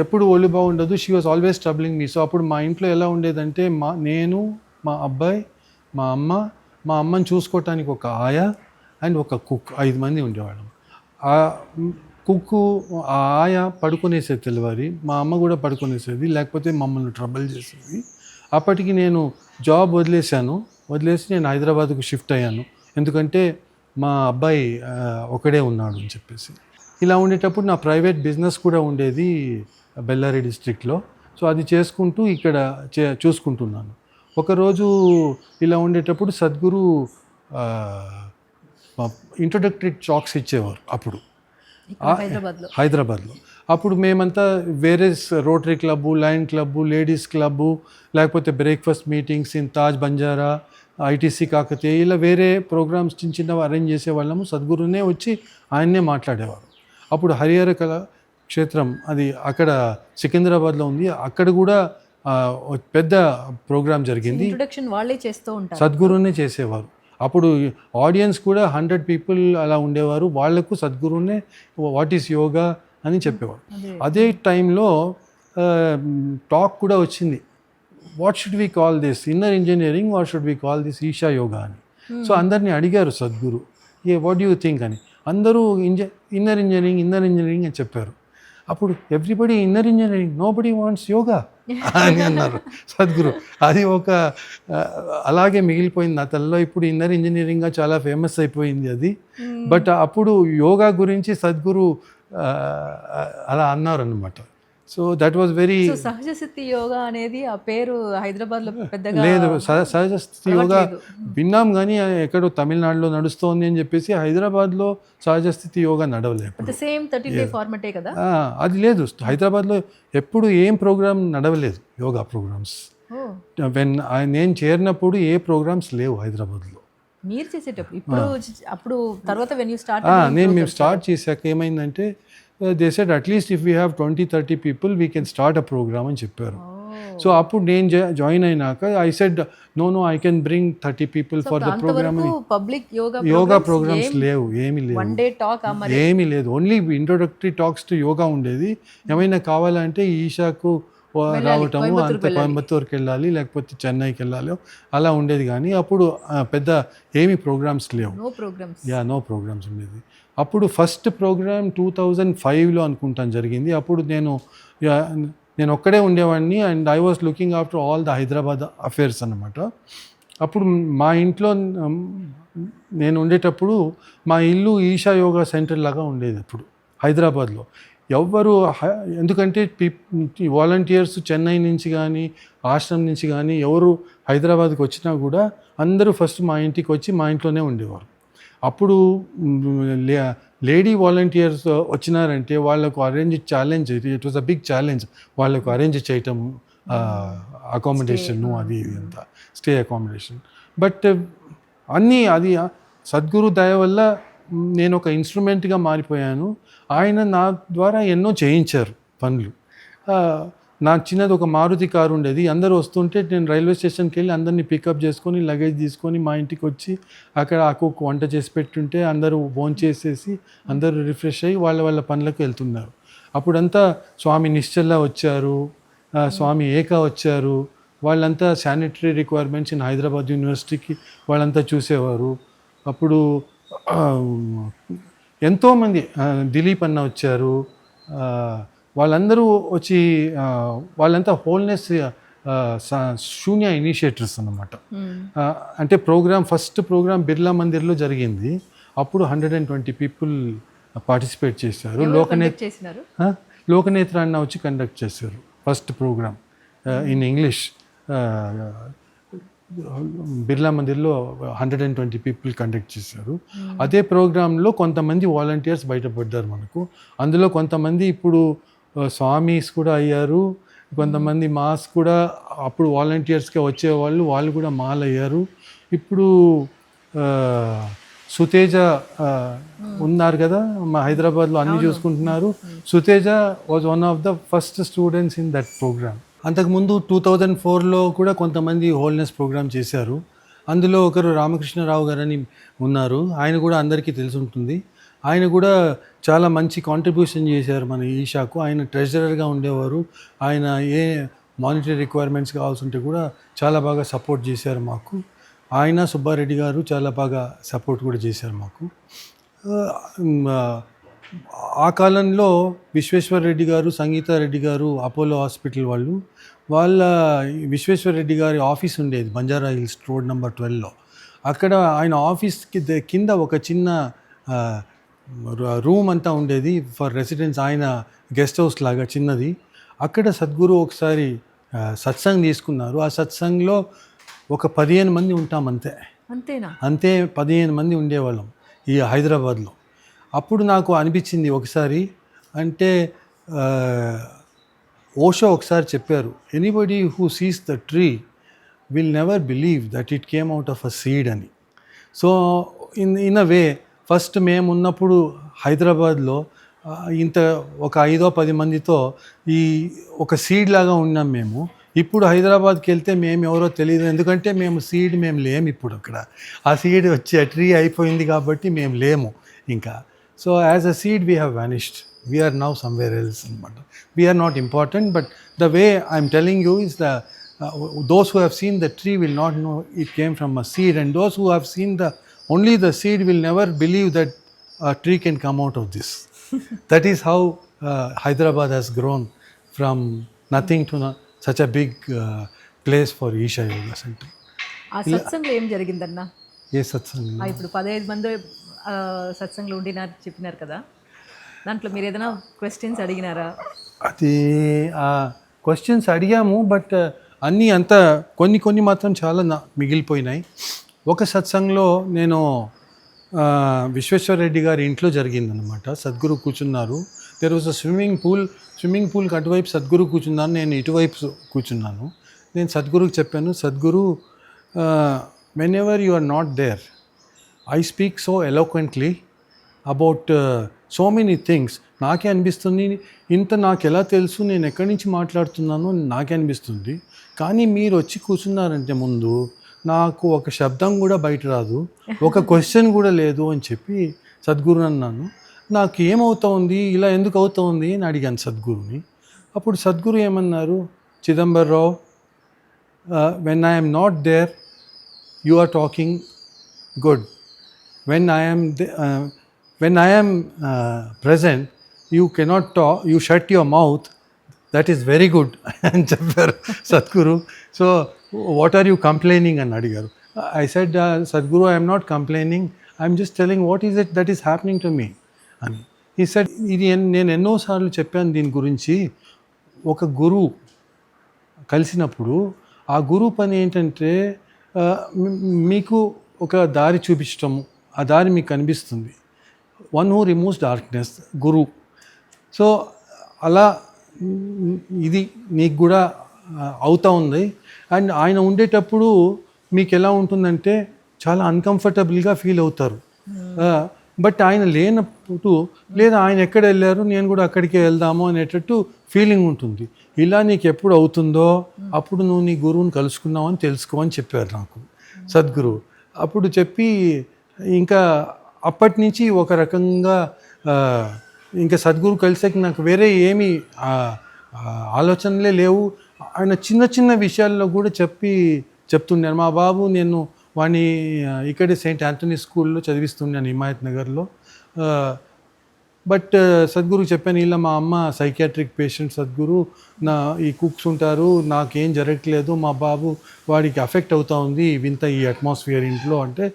ఎప్పుడు ఒళ్ళు బాగుండదు. She was always troubling me. So అప్పుడు మా ఇంట్లో ఎలా ఉండేదంటే నేను, మా అబ్బాయి, మా అమ్మని చూసుకోవటానికి ఒక ఆయా అండ్ ఒక కుక్, 5 మంది ఉండేవాళ్ళం. ఆ కుక్కు, ఆ ఆయా పడుకునేసేది తెల్లవారి, మా అమ్మ కూడా పడుకునేసేది, లేకపోతే మమ్మల్ని ట్రబుల్ చేసేది. అప్పటికి నేను జాబ్ వదిలేసి నేను హైదరాబాద్కు షిఫ్ట్ అయ్యాను. ఎందుకంటే మా అబ్బాయి ఒకడే ఉన్నాడు అని చెప్పేసి. ఇలా ఉండేటప్పుడు నా ప్రైవేట్ బిజినెస్ కూడా ఉండేది బెల్లారి డిస్ట్రిక్ట్లో. సో అది చేసుకుంటూ ఇక్కడ చూసుకుంటున్నాను. ఒకరోజు ఇలా ఉండేటప్పుడు సద్గురు ఇంట్రొడక్టరీ టాక్స్ ఇచ్చేవారు అప్పుడు హైదరాబాద్లో. అప్పుడు మేమంతా వేరే rotary club, lion club, ladies club, లేకపోతే breakfast meetings in Taj Banjara, ITC Kakatiya, ఇలా వేరే ప్రోగ్రామ్స్ చిన్నవి అరేంజ్ చేసేవాళ్ళము. సద్గురునే వచ్చి ఆయన్నే మాట్లాడేవారు. అప్పుడు హరిహర కళా క్షేత్రం, అది అక్కడ సికింద్రాబాద్లో ఉంది, అక్కడ కూడా పెద్ద ప్రోగ్రామ్ జరిగింది. ఇంట్రొడక్షన్ వాళ్ళే చేస్తూ ఉంటారు, సద్గురునే చేసేవారు. అప్పుడు ఆడియన్స్ కూడా 100 పీపుల్ అలా ఉండేవారు. వాళ్లకు సద్గురునే వాట్ ఈస్ యోగా అని చెప్పేవారు. అదే టైంలో టాక్ కూడా వచ్చింది, what should we call this inner engineering, what should we call this Isha yoga అని. సో అందరినీ అడిగారు Sadhguru, what do you think అని. అందరూ ఇన్నర్ ఇంజనీరింగ్ అని చెప్పారు. అప్పుడు everybody inner engineering, nobody wants yoga అని అన్నారు సద్గురు. అది ఒక అలాగే మిగిలిపోయింది నా తలలో. ఇప్పుడు ఇన్నర్ ఇంజనీరింగ్గా చాలా ఫేమస్ అయిపోయింది అది. బట్ అప్పుడు యోగా గురించి సద్గురు అలా అన్నారనమాట. So that was very. సహజ స్థితి యోగా అనేది ఆ పేరు హైదరాబాద్లో పెద్దగా లేదు. సహజ స్థితి యోగా విన్నాం కానీ ఎక్కడో తమిళనాడులో నడుస్తోంది అని చెప్పేసి హైదరాబాద్లో సహజ స్థితి యోగా నడవలేదు. సేమ్ 30-day ఫార్మాటే కదా అది. లేదు, హైదరాబాద్లో ఎప్పుడు ఏం ప్రోగ్రామ్ నడవలేదు, యోగా ప్రోగ్రామ్స్. నేను చేరినప్పుడు ఏ ప్రోగ్రామ్స్ లేవు హైదరాబాద్లో. మీరు చేసేటప్పుడు అప్పుడు తర్వాత మేము స్టార్ట్ చేశాక ఏమైందంటే they said at least if we have 20-30 people we can start a programme అని చెప్పారు. సో అప్పుడు నేను జాయిన్ అయినాక I said no I can bring 30 people for the programme. Public yoga programmes లేవు, ఏమీ లేదు. Only introductory talks to yoga ఉండేది. ఏమైనా కావాలంటే ఈషాకు రావటము, అంత కోయంబత్తూరుకి వెళ్ళాలి, లేకపోతే చెన్నైకి వెళ్ళాలి, అలా ఉండేది. కానీ అప్పుడు పెద్ద ఏమీ ప్రోగ్రామ్స్ లేవు. నో ప్రోగ్రామ్స్ ఉండేది. అప్పుడు ఫస్ట్ ప్రోగ్రామ్ 2005లో అనుకుంటాను జరిగింది. అప్పుడు నేను ఒక్కడే ఉండేవాడిని and I was looking after all the Hyderabad affairs అన్నమాట. అప్పుడు మా ఇంట్లో నేను ఉండేటప్పుడు మా ఇల్లు ఈషా యోగా సెంటర్ లాగా ఉండేది అప్పుడు హైదరాబాద్లో. ఎందుకంటే వాలంటీర్స్ చెన్నై నుంచి కానీ ఆశ్రమం నుంచి కానీ ఎవరు హైదరాబాద్కి వచ్చినా కూడా అందరూ ఫస్ట్ మా ఇంటికి వచ్చి మా ఇంట్లోనే ఉండేవారు. అప్పుడు లేడీ వాలంటీర్స్ వచ్చినారంటే వాళ్ళకు challenge, it was a big challenge వాళ్ళకు అరేంజ్ చేయటము, అకామిడేషను, అది అంతా స్టే అకామిడేషన్. బట్ అది సద్గురు దయ వల్ల నేను ఒక ఇన్స్ట్రుమెంట్గా మారిపోయాను. ఆయన నా ద్వారా ఎన్నో చేయించారు పనులు. నాకు చిన్నది ఒక మారుతి కారు ఉండేది. అందరూ వస్తుంటే నేను రైల్వే స్టేషన్కి వెళ్ళి అందరినీ పికప్ చేసుకొని లగేజ్ తీసుకొని మా ఇంటికి వచ్చి అక్కడ ఆకు వంట చేసి పెట్టుంటే అందరూ భోంచేసేసి అందరూ రిఫ్రెష్ అయ్యి వాళ్ళ పనులకు వెళ్తున్నారు. అప్పుడంతా స్వామి నిశ్చల్లా వచ్చారు, స్వామి ఏకా వచ్చారు. వాళ్ళంతా శానిటరీ రిక్వైర్మెంట్స్ ఇన్ హైదరాబాద్ యూనివర్సిటీకి వాళ్ళంతా చూసేవారు. అప్పుడు ఎంతోమంది, దిలీప్ అన్న వచ్చారు. వాళ్ళందరూ వచ్చి వాళ్ళంతా హోల్నెస్ శూన్య ఇనిషియేటర్స్ అన్నమాట. అంటే ఫస్ట్ ప్రోగ్రామ్ బిర్లా మందిర్లో జరిగింది. అప్పుడు 120 పీపుల్ పార్టిసిపేట్ చేశారు. చేసినారు లోకనేత్ర అన్న వచ్చి కండక్ట్ చేశారు first program in English. Birla మందిర్లో 120 పీపుల్ కండక్ట్ చేశారు. అదే ప్రోగ్రాంలో కొంతమంది వాలంటీర్స్ బయటపడ్డారు మనకు. అందులో కొంతమంది ఇప్పుడు స్వామీస్ కూడా అయ్యారు, కొంతమంది మాస్ కూడా అప్పుడు వాలంటీర్స్గా వచ్చేవాళ్ళు, వాళ్ళు కూడా మాల్ అయ్యారు. ఇప్పుడు సుతేజ ఉన్నారు కదా మా హైదరాబాద్లో, అన్ని చూసుకుంటున్నారు. Suteja was one of the first students in that program. అంతకుముందు 2004లో కూడా కొంతమంది హోల్నెస్ ప్రోగ్రామ్ చేశారు. అందులో ఒకరు రామకృష్ణరావు గారని ఉన్నారు, ఆయన కూడా అందరికీ తెలిసి ఉంటుంది. ఆయన కూడా చాలా మంచి కాంట్రిబ్యూషన్ చేశారు మన ఈషాకు. ఆయన ట్రెజరర్గా ఉండేవారు. ఆయన ఏ మానిటరీ రిక్వైర్మెంట్స్ కావాల్సి ఉంటే కూడా చాలా బాగా సపోర్ట్ చేశారు మాకు. ఆయన సుబ్బారెడ్డి గారు చాలా బాగా సపోర్ట్ కూడా చేశారు మాకు. ఆ కాలంలో విశ్వేశ్వరరెడ్డి గారు, సంగీతారెడ్డి గారు అపోలో హాస్పిటల్ వాళ్ళ విశ్వేశ్వరరెడ్డి గారి ఆఫీస్ ఉండేది బంజారా హిల్స్ రోడ్ నెంబర్ 12లో. అక్కడ ఆయన ఆఫీస్కి కింద ఒక చిన్న రూమ్ అంతా ఉండేది ఫర్ రెసిడెంట్స్, ఆయన గెస్ట్ హౌస్ లాగా చిన్నది. అక్కడ సద్గురు ఒకసారి సత్సంగ్ తీసుకున్నారు. ఆ సత్సంగ్లో ఒక 15 మంది ఉంటాం అంతే 15 మంది ఉండేవాళ్ళం ఈ హైదరాబాద్లో. అప్పుడు నాకు అనిపించింది ఒకసారి, అంటే ఓషో ఒకసారి చెప్పారు, anybody who sees the tree will never believe that it came out of a seed అని. So in a way first మేము ఉన్నప్పుడు హైదరాబాద్లో ఇంత ఒక 5-10 మందితో ఈ ఒక సీడ్ లాగా ఉన్నాం మేము. ఇప్పుడు హైదరాబాద్కి వెళ్తే మేము ఎవరో తెలియదు, ఎందుకంటే మేము లేము ఇప్పుడు అక్కడ. ఆ సీడ్ వచ్చి ఆ ట్రీ అయిపోయింది కాబట్టి మేము లేము ఇంకా. So as a seed we have vanished, we are now somewhere else. We are not important, but the way I am telling you is those who have seen the tree will not know it came from a seed, and those who have seen only the seed will never believe that a tree can come out of this. That is how Hyderabad has grown from nothing to such a big place for Isha Yoga Center. ఆ సత్సంగంలో ఏం జరిగిందన్నా? ఏ సత్సంగం? ఇప్పుడు 15 మంది సత్సంగంలో ఉండినారు చెప్పినారు కదా, దాంట్లో మీరు ఏదైనా క్వశ్చన్స్ అడిగినారా? అది క్వశ్చన్స్ అడిగాము, బట్ అన్నీ అంతా కొన్ని మాత్రం చాలా మిగిలిపోయినాయి. ఒక సత్సంగంలో నేను విశ్వేశ్వరరెడ్డి గారి ఇంట్లో జరిగిందనమాట. సద్గురు కూర్చున్నారు. దెర్ వాజ్ అ స్విమ్మింగ్ పూల్కి అటువైపు సద్గురు కూర్చున్నాను, నేను ఇటువైపు కూర్చున్నాను. నేను సద్గురుకి చెప్పాను, Sadhguru whenever you are not there I speak so eloquently about so many things. నాకే అనిపిస్తుంది ఇంత నాకు ఎలా తెలుసు, నేను ఎక్కడి నుంచి మాట్లాడుతున్నాను అని నాకే అనిపిస్తుంది. కానీ మీరు వచ్చి కూర్చున్నారంటే ముందు నాకు ఒక శబ్దం కూడా బయట రాదు, ఒక క్వశ్చన్ కూడా లేదు అని చెప్పి సద్గురు అన్నాను. నాకు ఏమవుతుంది, ఇలా ఎందుకు అవుతుంది అని అడిగాను సద్గురుని. అప్పుడు సద్గురు ఏమన్నారు, Chidambararao, when I'm not there you are talking good, when I am present you cannot talk, you shut your mouth, that is very good అని చెప్పారు Sadhguru. So what are you complaining అని అడిగారు. I said, Sadhguru, I am not complaining, I am just telling what is it that is happening to me అని. He said, ఇది నేను ఎన్నోసార్లు చెప్పాను దీని గురించి. ఒక గురువు కలిసినప్పుడు ఆ గురువు పని ఏంటంటే మీకు ఒక దారి చూపించటము, ఆ దారి మీకు కనిపిస్తుంది. One who removes darkness, Guru. So అలా ఇది నీకు కూడా అవుతూ ఉంది. అండ్ ఆయన ఉండేటప్పుడు మీకు ఎలా ఉంటుందంటే చాలా అన్కంఫర్టబుల్గా ఫీల్ అవుతారు. బట్ ఆయన లేనప్పుడు, లేదా ఆయన ఎక్కడ వెళ్ళారు నేను కూడా అక్కడికే వెళ్దాము అనేటట్టు ఫీలింగ్ ఉంటుంది. ఇలా నీకు ఎప్పుడు అవుతుందో అప్పుడు నువ్వు నీ గురువుని కలుసుకున్నావు అని తెలుసుకో అని చెప్పారు నాకు సద్గురు. అప్పుడు చెప్పి ఇంకా అప్పటి నుంచి ఒక రకంగా ఇంకా సద్గురు కలిసాక నాకు వేరే ఏమీ ఆలోచనలే లేవు. ఆయన చిన్న చిన్న విషయాల్లో కూడా చెప్తున్నాను. మా బాబు, నేను వాడిని ఇక్కడే సెయింట్ ఆంథనీ స్కూల్లో చదివిస్తున్నాను హిమాయత్ నగర్లో. బట్ సద్గురుకు చెప్పాను, ఇలా మా అమ్మ సైకియాట్రిక్ పేషెంట్ సద్గురు, నా ఈ కుక్స్ ఉంటారు, నాకేం జరగట్లేదు, మా బాబు వాడికి అఫెక్ట్ అవుతా ఉంది వింత ఈ అట్మాస్ఫియర్ ఇంట్లో అంటే,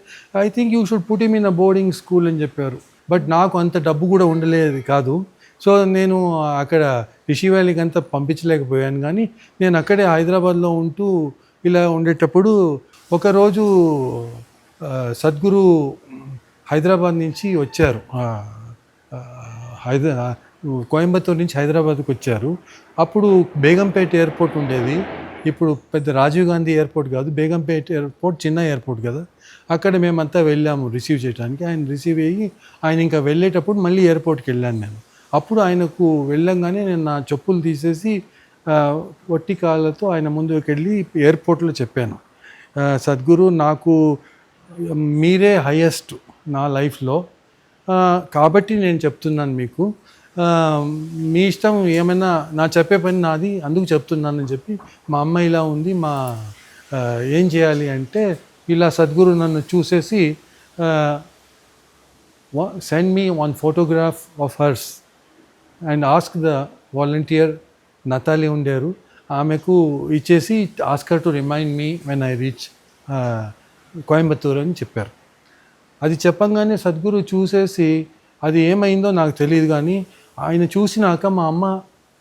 I think you should put him in a boarding school అని చెప్పారు. బట్ నాకు అంత డబ్బు కూడా ఉండలేదు కాదు. సో నేను అక్కడ రిషి వ్యాలీకి అంతా పంపించలేకపోయాను. కానీ నేను అక్కడే హైదరాబాద్లో ఉంటూ ఇలా ఉండేటప్పుడు ఒకరోజు సద్గురు హైదరాబాద్ నుంచి వచ్చారు, కోయంబత్తూరు నుంచి హైదరాబాద్కి వచ్చారు. అప్పుడు బేగంపేట ఎయిర్పోర్ట్ ఉండేది, ఇప్పుడు పెద్ద రాజీవ్ గాంధీ ఎయిర్పోర్ట్ కాదు, బేగంపేట ఎయిర్పోర్ట్ చిన్న ఎయిర్పోర్ట్ కదా. అక్కడ మేమంతా వెళ్ళాము రిసీవ్ చేయడానికి. ఆయన రిసీవ్ అయ్యి ఆయన ఇంకా వెళ్ళేటప్పుడు మళ్ళీ ఎయిర్పోర్ట్కి వెళ్ళాను నేను. అప్పుడు ఆయనకు వెళ్ళంగానే నేను నా చెప్పులు తీసేసి ఒట్టి కాళ్ళతో ఆయన ముందుకు వెళ్ళి ఎయిర్పోర్ట్లో చెప్పాను, సద్గురు నాకు మీరే హైయెస్ట్ నా లైఫ్లో, కాబట్టి నేను చెప్తున్నాను మీకు, మీ ఇష్టం ఏమైనా, నా చెప్పే పని నాది, అందుకు చెప్తున్నానని చెప్పి, మా అమ్మ ఇలా ఉంది, ఏం చేయాలి అంటే, ఇలా సద్గురు నన్ను చూసేసి send me one photograph of hers and ask the volunteer Natalie ఉండేరు, ఆమెకు ఇచ్చేసి ask her to remind me when I reach Coimbatore అని చెప్పారు. అది చెప్పంగానే సద్గురు చూసేసి, అది ఏమైందో నాకు తెలియదు కానీ ఆయన చూసినాక మా అమ్మ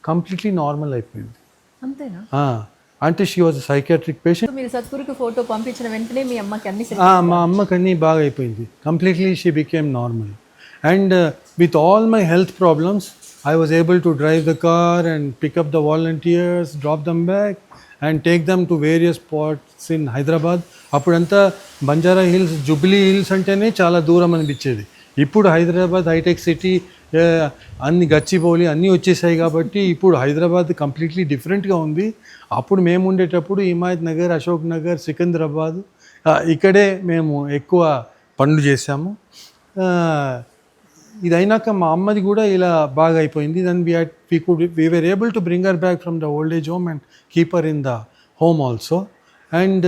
కంప్లీట్లీ నార్మల్ అయిపోయింది. అంతేనా? అంటే షీ వాజ్ సైకియాట్రిక్ పేషెంట్. మీరు సద్గురుకి ఫోటో పంపించిన వెంటనే మీ అమ్మకి అన్ని మా అమ్మకి అన్నీ బాగా అయిపోయింది. Completely she became normal. And with all my health problems I was able to drive the car and pick up the volunteers, drop them back and take them to various spots in Hyderabad. అప్పుడంతా బంజారా హిల్స్, జూబ్లీ హిల్స్ అంటేనే చాలా దూరం అనిపించేది. ఇప్పుడు హైదరాబాద్ హైటెక్ సిటీ, అన్ని గచ్చిబౌలి అన్నీ వచ్చేసాయి కాబట్టి ఇప్పుడు హైదరాబాద్ కంప్లీట్లీ డిఫరెంట్గా ఉంది. అప్పుడు మేము ఉండేటప్పుడు హిమాయత్ నగర్, అశోక్ నగర్, సికింద్రాబాద్, ఇక్కడే మేము ఎక్కువ పనులు చేశాము. ఇది అయినాక మా అమ్మది కూడా ఇలా బాగా అయిపోయింది. Then we were able to bring her back from the old age home and keep her in the home also. And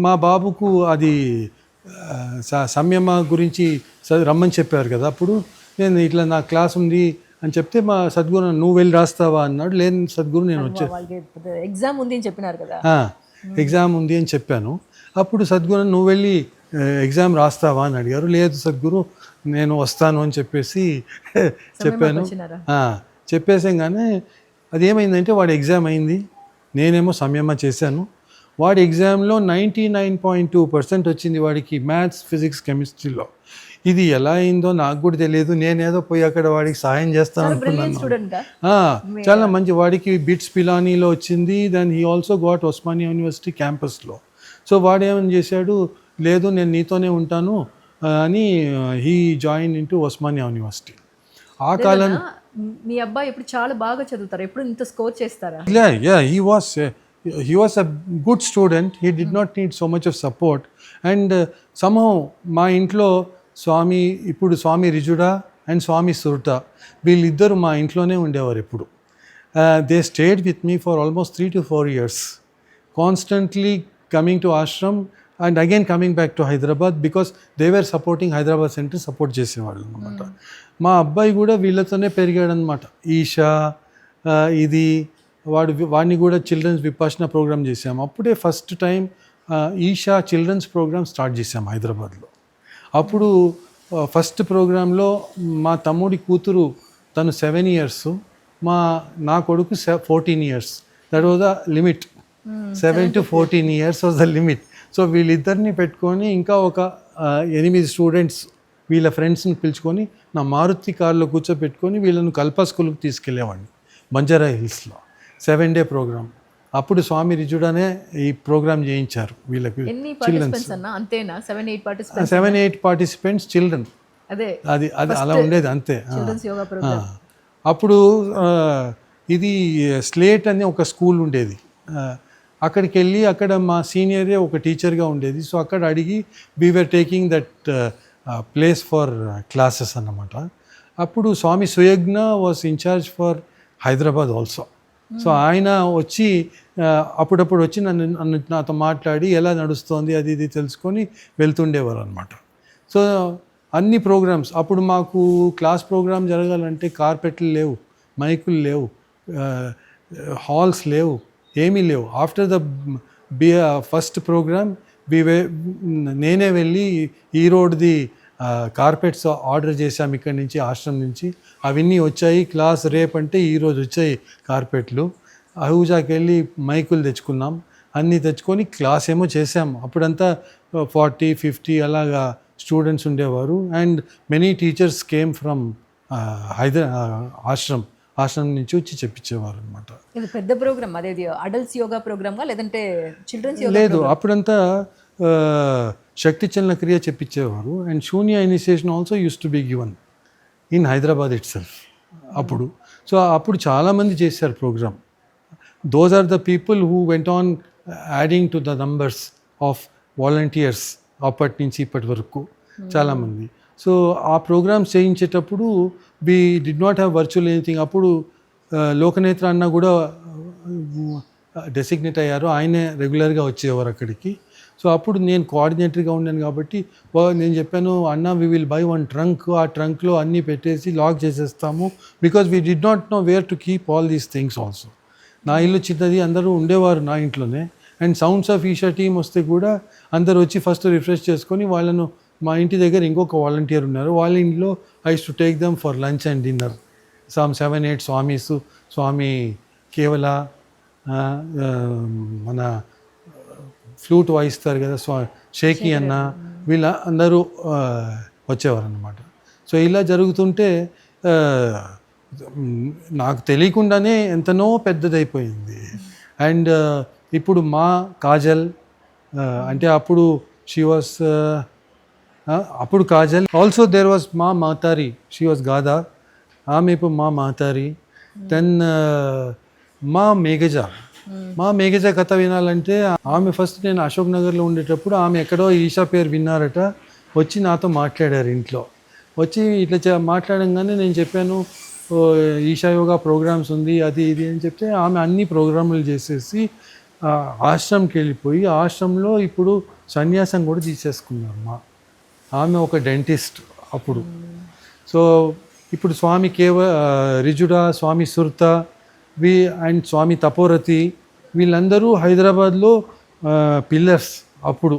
మా బాబుకు అది సంయమ గురించి రమ్మని చెప్పారు కదా. అప్పుడు నేను ఇట్లా నా క్లాస్ ఉంది అని చెప్తే మా సద్గురు నువ్వు వెళ్ళి రాస్తావా అన్నాడు. లేదు సద్గురు నేను ఎగ్జామ్ ఉంది అని చెప్పినారు కదా, ఎగ్జామ్ ఉంది అని చెప్పాను. అప్పుడు సద్గురు నువ్వు వెళ్ళి ఎగ్జామ్ రాస్తావా అని అడిగారు. లేదు సద్గురు నేను వస్తాను అని చెప్పేసి చెప్పాను. చెప్పేసాగానే అది ఏమైందంటే వాడి ఎగ్జామ్ అయింది, నేనేమో సంయమ చేశాను. వాడి ఎగ్జామ్లో 99.2% వచ్చింది వాడికి, మ్యాథ్స్, ఫిజిక్స్, కెమిస్ట్రీలో. ఇది ఎలా అయిందో నాకు కూడా తెలియదు. నేనేదో పోయి అక్కడ వాడికి సాయం చేస్తాను అనుకున్నాను. చాలా మంచి, వాడికి బిట్స్ పిలానీలో వచ్చింది. Then he also got Osmania university క్యాంపస్లో. సో వాడు ఏమని చేశాడు, లేదు నేను నీతోనే ఉంటాను అని he join into Osmania university. ఆ కాలం మీ అబ్బాయి ఇప్పుడు చాలా బాగా చదువుతారు, ఎప్పుడు ఇంత స్కోర్ చేస్తారా? he was a good student. He did not need so much of support. And somehow మా ఇంట్లో ఇప్పుడు స్వామి రిజుడా అండ్ స్వామి సుర్తా వీళ్ళిద్దరు మా ఇంట్లోనే ఉండేవారు ఎప్పుడు. They stayed with me for almost 3 to 4 years, constantly coming to ashram and again coming back to Hyderabad because they were supporting Hyderabad centre, support చేసేవాళ్ళు అనమాట. మా అబ్బాయి కూడా వీళ్ళతోనే పెరిగాడనమాట. ఈషా ఇది వాడిని కూడా చిల్డ్రన్స్ విపాసన ప్రోగ్రామ్ చేసాము. అప్పుడే first time Isha children's programme start చేసాము హైదరాబాద్లో. అప్పుడు ఫస్ట్ ప్రోగ్రాంలో మా తమ్ముడి కూతురు తను 7 years, నా కొడుకు 14 years. That was the limit. 7 to 14 years was the limit. So వీళ్ళిద్దరిని పెట్టుకొని ఇంకా ఒక 8 స్టూడెంట్స్ వీళ్ళ ఫ్రెండ్స్ని పిలుచుకొని నా మారుతి కార్లో కూర్చోపెట్టుకొని వీళ్ళను కల్పా స్కూల్కి తీసుకెళ్ళేవాడిని బంజారా హిల్స్లో. 7-day programme. అప్పుడు స్వామి రిజుడానే ఈ ప్రోగ్రామ్ చేయించారు వీళ్ళకి. Children's 7-8 participants children. అది అలా ఉండేది అంతే. అప్పుడు ఇది స్లేట్ అని ఒక స్కూల్ ఉండేది, అక్కడికి వెళ్ళి అక్కడ మా సీనియరే ఒక టీచర్గా ఉండేది. సో అక్కడ అడిగి we are taking that place for classes అన్నమాట. అప్పుడు Swami Suyajna was incharge for Hyderabad also. So ఆయన వచ్చి అప్పుడప్పుడు వచ్చి నాతో మాట్లాడి ఎలా నడుస్తోంది అది ఇది తెలుసుకొని వెళ్తుండేవారు అనమాట. సో అన్ని ప్రోగ్రామ్స్. అప్పుడు మాకు క్లాస్ ప్రోగ్రామ్ జరగాలంటే కార్పెట్లు లేవు, మైకులు లేవు, హాల్స్ లేవు, ఏమీ లేవు. ఆఫ్టర్ ద ఫస్ట్ ప్రోగ్రామ్ నేనే వెళ్ళి ఈ రోడ్ది కార్పెట్స్ ఆర్డర్ చేశాము ఇక్కడి నుంచి, ఆశ్రమం నుంచి. అవన్నీ వచ్చాయి. క్లాస్ రేపంటే ఈరోజు వచ్చాయి కార్పెట్లు. అహూజాకి వెళ్ళి మైకులు తెచ్చుకున్నాం, అన్నీ తెచ్చుకొని క్లాస్ ఏమో చేసాం. అప్పుడంతా 40-50 అలాగా స్టూడెంట్స్ ఉండేవారు. And many teachers came from ఆశ్రమం నుంచి వచ్చి చెప్పించేవారు అనమాట. ఇది పెద్ద ప్రోగ్రామ్, అదేది అడల్ట్స్ యోగా ప్రోగ్రామ్ లేదంటే చిల్డ్రన్స్ యోగా? లేదు, అప్పుడంతా శక్తి చలన క్రియ చెప్పించేవారు. అండ్ Shoonya initiation also use to be given in Hyderabad itself అప్పుడు. సో అప్పుడు చాలామంది చేశారు programme. Those are the people who went on adding to the numbers of volunteers అప్పటి నుంచి ఇప్పటి వరకు చాలామంది. సో ఆ programmes చేయించేటప్పుడు we did not have virtual anything. అప్పుడు లోకనేత్ర అన్న కూడా డెసిగ్నేట్ అయ్యారు, ఆయనే రెగ్యులర్గా వచ్చేవారు అక్కడికి. సో అప్పుడు నేను కోఆర్డినేటర్గా ఉన్నాను కాబట్టి నేను చెప్పాను, అన్న we will buy one trunk, ఆ ట్రంక్లో అన్నీ పెట్టేసి లాక్ చేసేస్తాము. Because we did not know where to keep all these things also. నా ఇల్లు చిన్నది, అందరూ ఉండేవారు నా ఇంట్లోనే. And sounds of Isha team వస్తే కూడా అందరు వచ్చి ఫస్ట్ రిఫ్రెష్ చేసుకొని వాళ్ళను, మా ఇంటి దగ్గర ఇంకొక వాలంటీర్ ఉన్నారు, వాళ్ళ ఇంట్లో I to take them for lunch and dinner. 7-8 swamis, Swami Kevala, మన ఫ్లూట్ వాయిస్తారు కదా షేకి అన్న, వీళ్ళ అందరూ వచ్చేవారు అన్నమాట. సో ఇలా జరుగుతుంటే నాకు తెలియకుండానే ఎంతనో పెద్దదైపోయింది. అండ్ ఇప్పుడు మా కాజల్ అంటే అప్పుడు షీ వాస్ అప్పుడు కాజల్ ఆల్సో దేర్ వాజ్ మా మాతారి, షీ వాజ్ గాదా, ఆమె ఇప్పుడు మా మాతారి. దెన్ మా మేఘజ కథ వినాలంటే ఆమె ఫస్ట్ నేను అశోక్ నగర్లో ఉండేటప్పుడు ఆమె ఎక్కడో ఈషా పేరు విన్నారట, వచ్చి నాతో మాట్లాడారు ఇంట్లో. వచ్చి ఇట్లా మాట్లాడంగానే నేను చెప్పాను ఈషా యోగా ప్రోగ్రామ్స్ ఉంది అది ఇది అని చెప్తే ఆమె అన్ని ప్రోగ్రాములు చేసేసి ఆశ్రమంకి వెళ్ళిపోయి ఆశ్రమంలో ఇప్పుడు సన్యాసం కూడా తీసేసుకున్నారమ్మా. ఆమె ఒక డెంటిస్ట్ అప్పుడు. సో ఇప్పుడు స్వామి రిజుడా, స్వామి సుర్త అండ్ స్వామి తపోరతి వీళ్ళందరూ హైదరాబాద్లో పిల్లర్స్ అప్పుడు.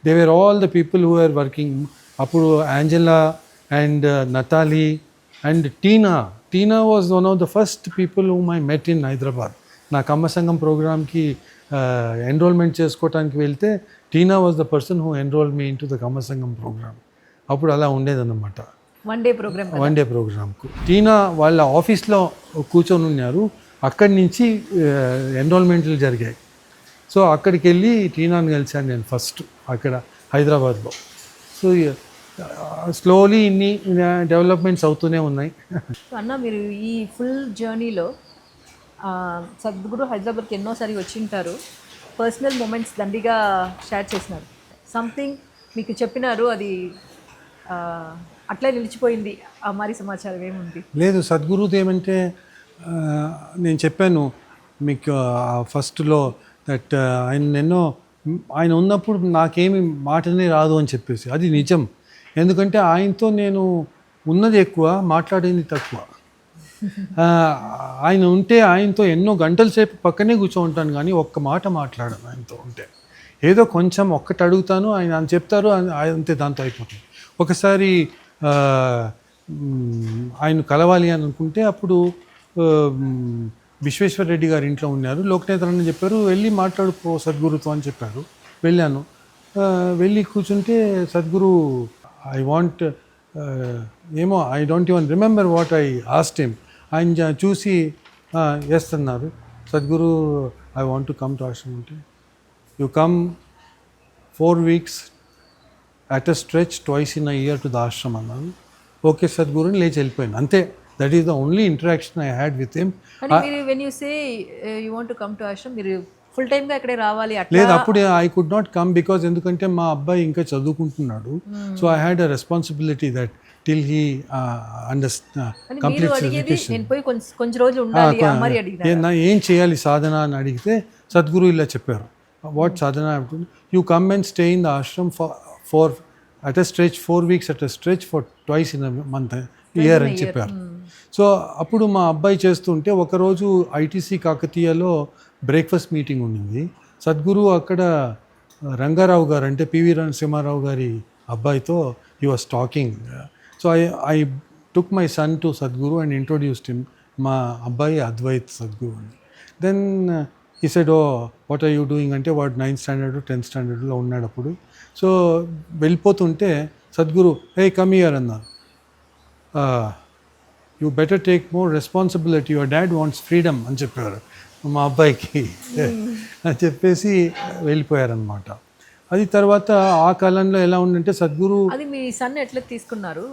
They were all the people who are working అప్పుడు. Angela and Natalie and Tina was one of the first people whom I met in Hyderabad. నా కమ్మ సంఘం ప్రోగ్రామ్కి ఎన్రోల్మెంట్ చేసుకోవటానికి వెళ్తే Tina was the person who enroll me in to the కమ్మ సంఘం ప్రోగ్రామ్. అప్పుడు అలా ఉండేదన్నమాట. వన్ డే ప్రోగ్రామ్కు టీనా వాళ్ళ ఆఫీస్లో కూర్చొని ఉన్నారు, అక్కడి నుంచి ఎన్రోల్మెంట్లు జరిగాయి. సో అక్కడికి వెళ్ళి టీనాని కలిశాను నేను ఫస్ట్ అక్కడ హైదరాబాద్లో. సో స్లోలీ ఇన్ని డెవలప్మెంట్స్ అవుతూనే ఉన్నాయి. అన్న మీరు ఈ ఫుల్ జర్నీలో సద్గురు హైదరాబాద్కి ఎన్నోసారి వచ్చింటారు, పర్సనల్ మూమెంట్స్ దండిగా షేర్ చేసినారు. సంథింగ్ మీకు చెప్పినారు, అది అట్లే నిలిచిపోయింది, ఆ మరి సమాచారం ఏముంది? లేదు, సద్గురుది ఏమంటే నేను చెప్పాను మీకు ఫస్ట్లో దట్ ఆయన ఉన్నప్పుడు నాకేమి మాటనే రాదు అని చెప్పేసి. అది నిజం. ఎందుకంటే ఆయనతో నేను ఉన్నది ఎక్కువ, మాట్లాడేది తక్కువ. ఆయన ఉంటే ఆయనతో ఎన్నో గంటల సేపు పక్కనే కూర్చోంటాను, కానీ ఒక్క మాట మాట్లాడను ఆయనతో ఉంటే. ఏదో కొంచెం ఒక్కటి అడుగుతాను, ఆయన చెప్తారు, అంతే, దాంతో అయిపోతుంది. ఒకసారి ఆయన కలవాలి అని అనుకుంటే అప్పుడు విశ్వేశ్వర రెడ్డి గారి ఇంట్లో ఉన్నారు. లోకనేత్రని చెప్పారు, వెళ్ళి మాట్లాడుకో సద్గురుతో అని చెప్పారు. వెళ్ళాను. వెళ్ళి కూర్చుంటే సద్గురు ఐ వాంట్ ఏమో I don't even remember what I asked him. ఆయన చూసి ఎస్ అన్నారు. Sadhguru I want to come to ఆశ్రమం అంటే, you come 4 weeks at a stretch twice in a year to the ashram అన్నారు. ఓకే సద్గురుని లేచి వెళ్ళిపోయాను, అంతే. That is the only interaction I had with him. When you say you want to come to ashram, మీరు ఫుల్ టైమ్గా ఇక్కడే రావాలి అట్లా? లేదు, అప్పుడు I could not come because ఎందుకంటే మా అబ్బాయి ఇంకా చదువుకుంటున్నాడు. So I had a responsibility that till he completes education. ఏం చేయాలి సాధన అని అడిగితే సద్గురు ఇలా చెప్పారు, what sadhana, you come and stay in the Ashram for at a stretch 4 weeks at a stretch for twice in month year అని చెప్పారు. సో అప్పుడు మా అబ్బాయి చేస్తుంటే ఒకరోజు ఐటీసీ కాకతీయలో బ్రేక్ఫాస్ట్ మీటింగ్ ఉండింది. సద్గురు అక్కడ రంగారావు గారు అంటే పివి నరసింహారావు గారి అబ్బాయితో he was talking. So I took my son to Sadhguru and introduced him. మా అబ్బాయి అద్వైత్ సద్గురు అని. Then he said oh what are you doing అంటే వాడు 9th standard 10th standard ఉన్నాడు అప్పుడు. సో వెళ్ళిపోతుంటే సద్గురు హే కమ్ హియర్ అన్నారు. You better take more responsibility, your dad wants freedom అని చెప్పారు మా అబ్బాయికి అని చెప్పేసి వెళ్ళిపోయారనమాట. అది తర్వాత ఆ కాలంలో ఎలా ఉందంటే సద్గురు అది మీ సన్ ఎట్లా తీసుకున్నారు?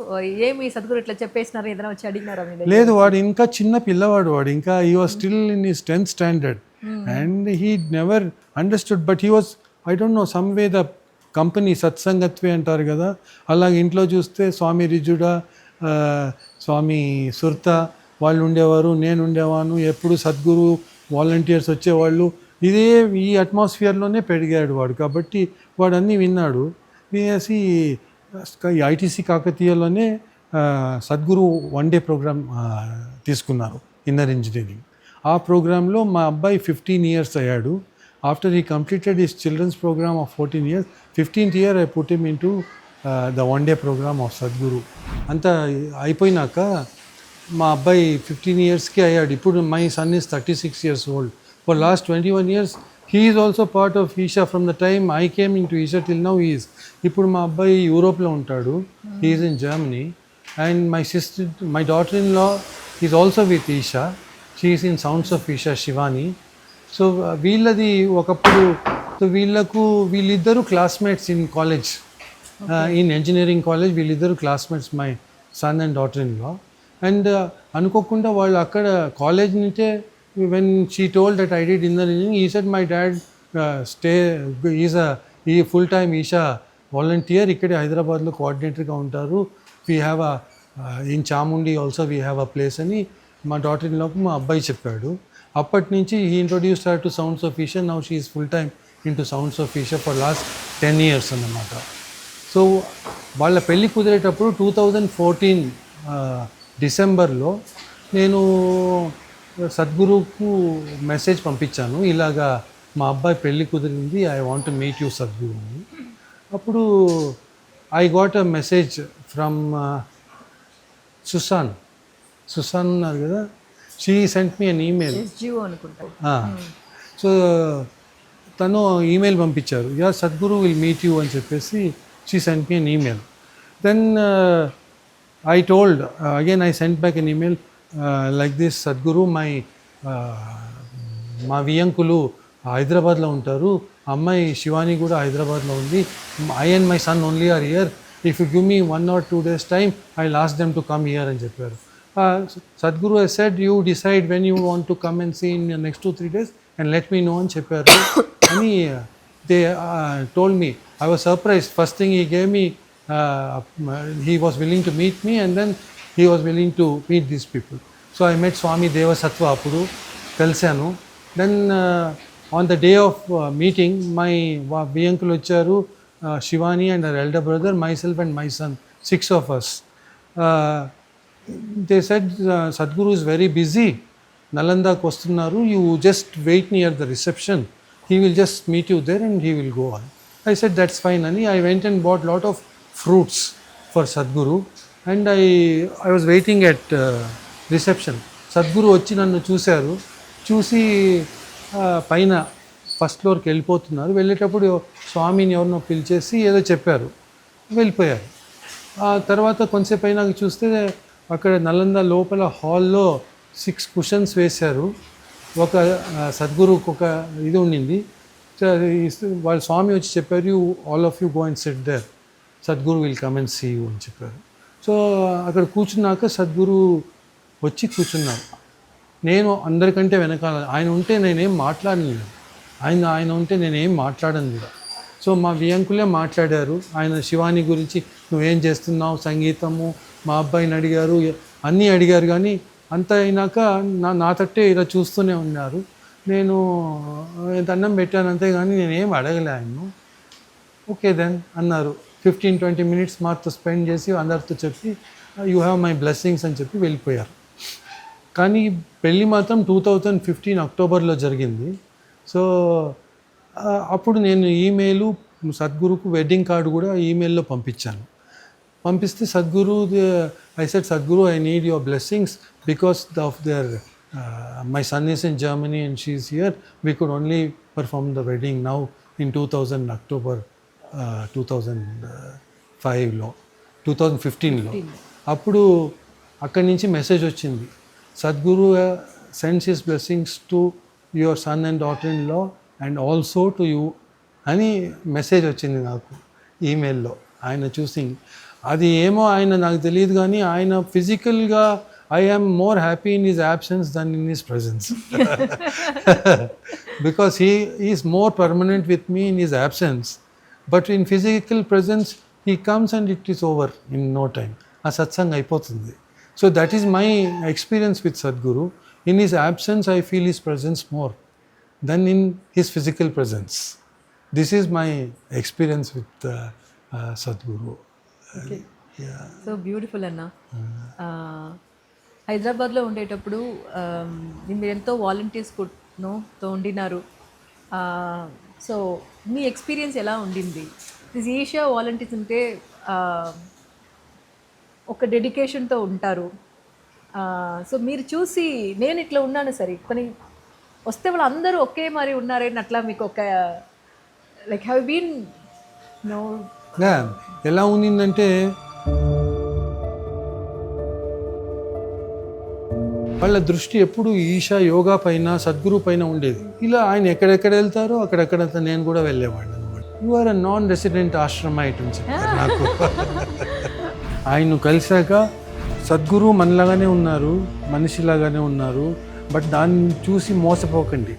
ఏమి సద్గురు ఎట్లా చెప్పేసినారు? ఏదైనా వచ్చి అడిగినారా మీ దగ్గర? లేదు, వాడు ఇంకా చిన్న పిల్లవాడు, వాడు ఇంకా he was still in his 10th standard and he never understood. But he was I don't know some way the company సత్సంగత్వే అంటారు కదా, అలాగే ఇంట్లో చూస్తే స్వామి రిజుడా, స్వామి సుర్త వాళ్ళు ఉండేవారు, నేను ఉండేవాను, ఎప్పుడు సద్గురు వాలంటీర్స్ వచ్చేవాళ్ళు. ఇదే ఈ అట్మాస్ఫియర్లోనే పెరిగాడు వాడు. కాబట్టి వాడు అన్నీ విన్నాడు. వినేసి ఐటీసీ కాకతీయలోనే సద్గురు 1 day ప్రోగ్రామ్ తీసుకున్నారు, ఇన్నర్ ఇంజనీరింగ్. ఆ ప్రోగ్రాంలో మా అబ్బాయి 15 years అయ్యాడు. After he completed his children's program of 14 years, 15th year I put him in to the 1 day program of Sadhguru. అంతా అయిపోయినాక మా అబ్బాయి 15 yearsకి అయ్యాడు. ఇప్పుడు my son is 36 years old. For last 21 years he is also part of Isha. From the time I came into Isha till now he is. ఇప్పుడు మా అబ్బాయి యూరోప్లో ఉంటాడు, he is in Germany. And my daughter in law is also with Isha. She is in sounds of Isha, Shivani. So వీళ్ళది ఒకప్పుడు, సో వీళ్ళిద్దరూ classmates in college, in engineering college. వీళ్ళిద్దరూ classmates, my son and daughter in law. And అనుకోకుండా వాళ్ళు అక్కడ కాలేజ్ నుంచే, when she told that I did inner engineering, he said my dad ఈ ఫుల్ టైమ్ ఈషా వాలంటీర్, ఇక్కడే హైదరాబాద్లో కోఆర్డినేటర్గా ఉంటారు. We have in Chamundi also we have a place అని మా డాటర్ ఇన్ లాకు మా అబ్బాయి చెప్పాడు. అప్పటి నుంచి he introduce her to sounds of Isha. Now she is full time in to sounds of Isha for last 10 years అన్నమాట. సో వాళ్ళ పెళ్ళి కుదిరేటప్పుడు 2014 డిసెంబర్లో నేను సద్గురుకు మెసేజ్ పంపించాను, ఇలాగా మా అబ్బాయి పెళ్ళి కుదిరింది, I want to meet you Sadhguru అని. అప్పుడు I got a message from Susan ఉన్నారు కదా, she sent me an email. So తను ఈమెయిల్ పంపించారు, yeah Sadhguru will meet you అని చెప్పేసి she sent me an email. Then I told, again I sent back an email like this, Sadhguru, మా వియంకులు హైదరాబాద్లో ఉంటారు, అమ్మాయి శివాని కూడా హైదరాబాద్లో ఉంది, I and my son only are here, if you give me 1 or 2 days time I last them to come here అని చెప్పారు. Sadhguru I said you decide when you want to come and see in next 2-3 days and let me know అని చెప్పారు అని they told me. I was surprised. First thing he gave me, he was willing to meet me and then he was willing to meet these people. So I met Swami Devasatwa appudu kalsanu. Then on the day of meeting my uncle vacharu, Shivani and her elder brother, myself and my son, 6 of us. They said Sadhguru is very busy, Nalanda ku vastunnaru, you just wait near the reception, he will just meet you there and he will go on. I said that's fine ani. I went and bought lot of fruits for Sadhguru and I was waiting at reception. Sadhguru వచ్చి నన్ను చూశారు, చూసి పైన ఫస్ట్ ఫ్లోర్కి వెళ్ళిపోతున్నారు. వెళ్ళేటప్పుడు స్వామిని ఎవరినో పిలిచేసి ఏదో చెప్పారు, వెళ్ళిపోయారు. ఆ తర్వాత కొంతసేపు అయినాక చూస్తే అక్కడ నలంద లోపల హాల్లో 6 cushions వేశారు. ఒక సద్గురుకు ఒక ఇది ఉండింది. వాళ్ళ స్వామి వచ్చి చెప్పారు, you all of you go and sit there, Sadhguru will come and see you అని చెప్పారు. సో అక్కడ కూర్చున్నాక సద్గురు వచ్చి కూర్చున్నారు. నేను అందరికంటే వెనకాల, ఆయన ఉంటే నేనేం మాట్లాడలేదు, ఆయన ఉంటే నేనేం మాట్లాడను కూడా. సో మా వియంకులే మాట్లాడారు. ఆయన శివాని గురించి, నువ్వేం చేస్తున్నావు, సంగీతము, మా అబ్బాయిని అడిగారు, అన్నీ అడిగారు. కానీ అంత అయినాక నా తట్టే ఇలా చూస్తూనే ఉన్నారు. నేను దండం పెట్టాను అంతే, కానీ నేనేం అడగలే. ఆయన ఓకే దెన్ అన్నారు. 15-20 మినిట్స్ మాతో స్పెండ్ చేసి అందరితో చెప్పి యూ హ్యావ్ మై బ్లెస్సింగ్స్ అని చెప్పి వెళ్ళిపోయారు. కానీ పెళ్ళి మాత్రం 2015 అక్టోబర్లో జరిగింది. సో అప్పుడు నేను ఈమెయిల్ సద్గురుకు వెడ్డింగ్ కార్డు కూడా ఈమెయిల్లో పంపించాను. పంపిస్తే Sadhguru I said Sadhguru I need your blessings because of there my son is in Germany and she is here we could only perform the wedding now in 2000 October 2005లో 2015లో. అప్పుడు అక్కడి నుంచి మెసేజ్ వచ్చింది, Sadhguru sends his blessings to your son and daughter in law and also to you అని మెసేజ్ వచ్చింది నాకు ఈమెయిల్లో. ఆయన చూసి అది ఏమో ఆయన నాకు తెలియదు కానీ ఆయన ఫిజికల్గా I am more happy in his absence than in his presence because he is more permanent with me in his absence but in physical presence he comes and it is over in no time. ఆ సత్సంగ్ అయిపోతుంది. So that is my experience with Sadhguru. In his absence I feel his presence more than in his physical presence. This is my experience with Sadhguru. So beautiful అన్న. హైదరాబాద్లో ఉండేటప్పుడు మీరు ఎంతో వాలంటీర్స్ తో ఉండినారు. సో మీ ఎక్స్పీరియన్స్ ఎలా ఉండింది? దిస్ ఈషా వాలంటీర్స్ ఉంటే ఒక డెడికేషన్తో ఉంటారు. సో మీరు చూసి నేను ఇట్లా ఉన్నాను సరే, కానీ వస్తే వాళ్ళు అందరూ ఒకే మరి ఉన్నారని అట్లా మీకు ఒక లైక్ హ్యావ్ బీన్ నో ఎలా ఉండిందంటే వాళ్ళ దృష్టి ఎప్పుడు ఈషా యోగా పైన సద్గురు పైన ఉండేది. ఇలా ఆయన ఎక్కడెక్కడ వెళ్తారో అక్కడెక్కడ నేను కూడా వెళ్ళేవాడిని అనమాట. You are a non resident ashramite అని చెప్పారు నాకు. ఆయన కలిశాక సద్గురు మనలాగానే ఉన్నారు, మనిషిలాగానే ఉన్నారు, బట్ దాన్ని చూసి మోసపోకండి.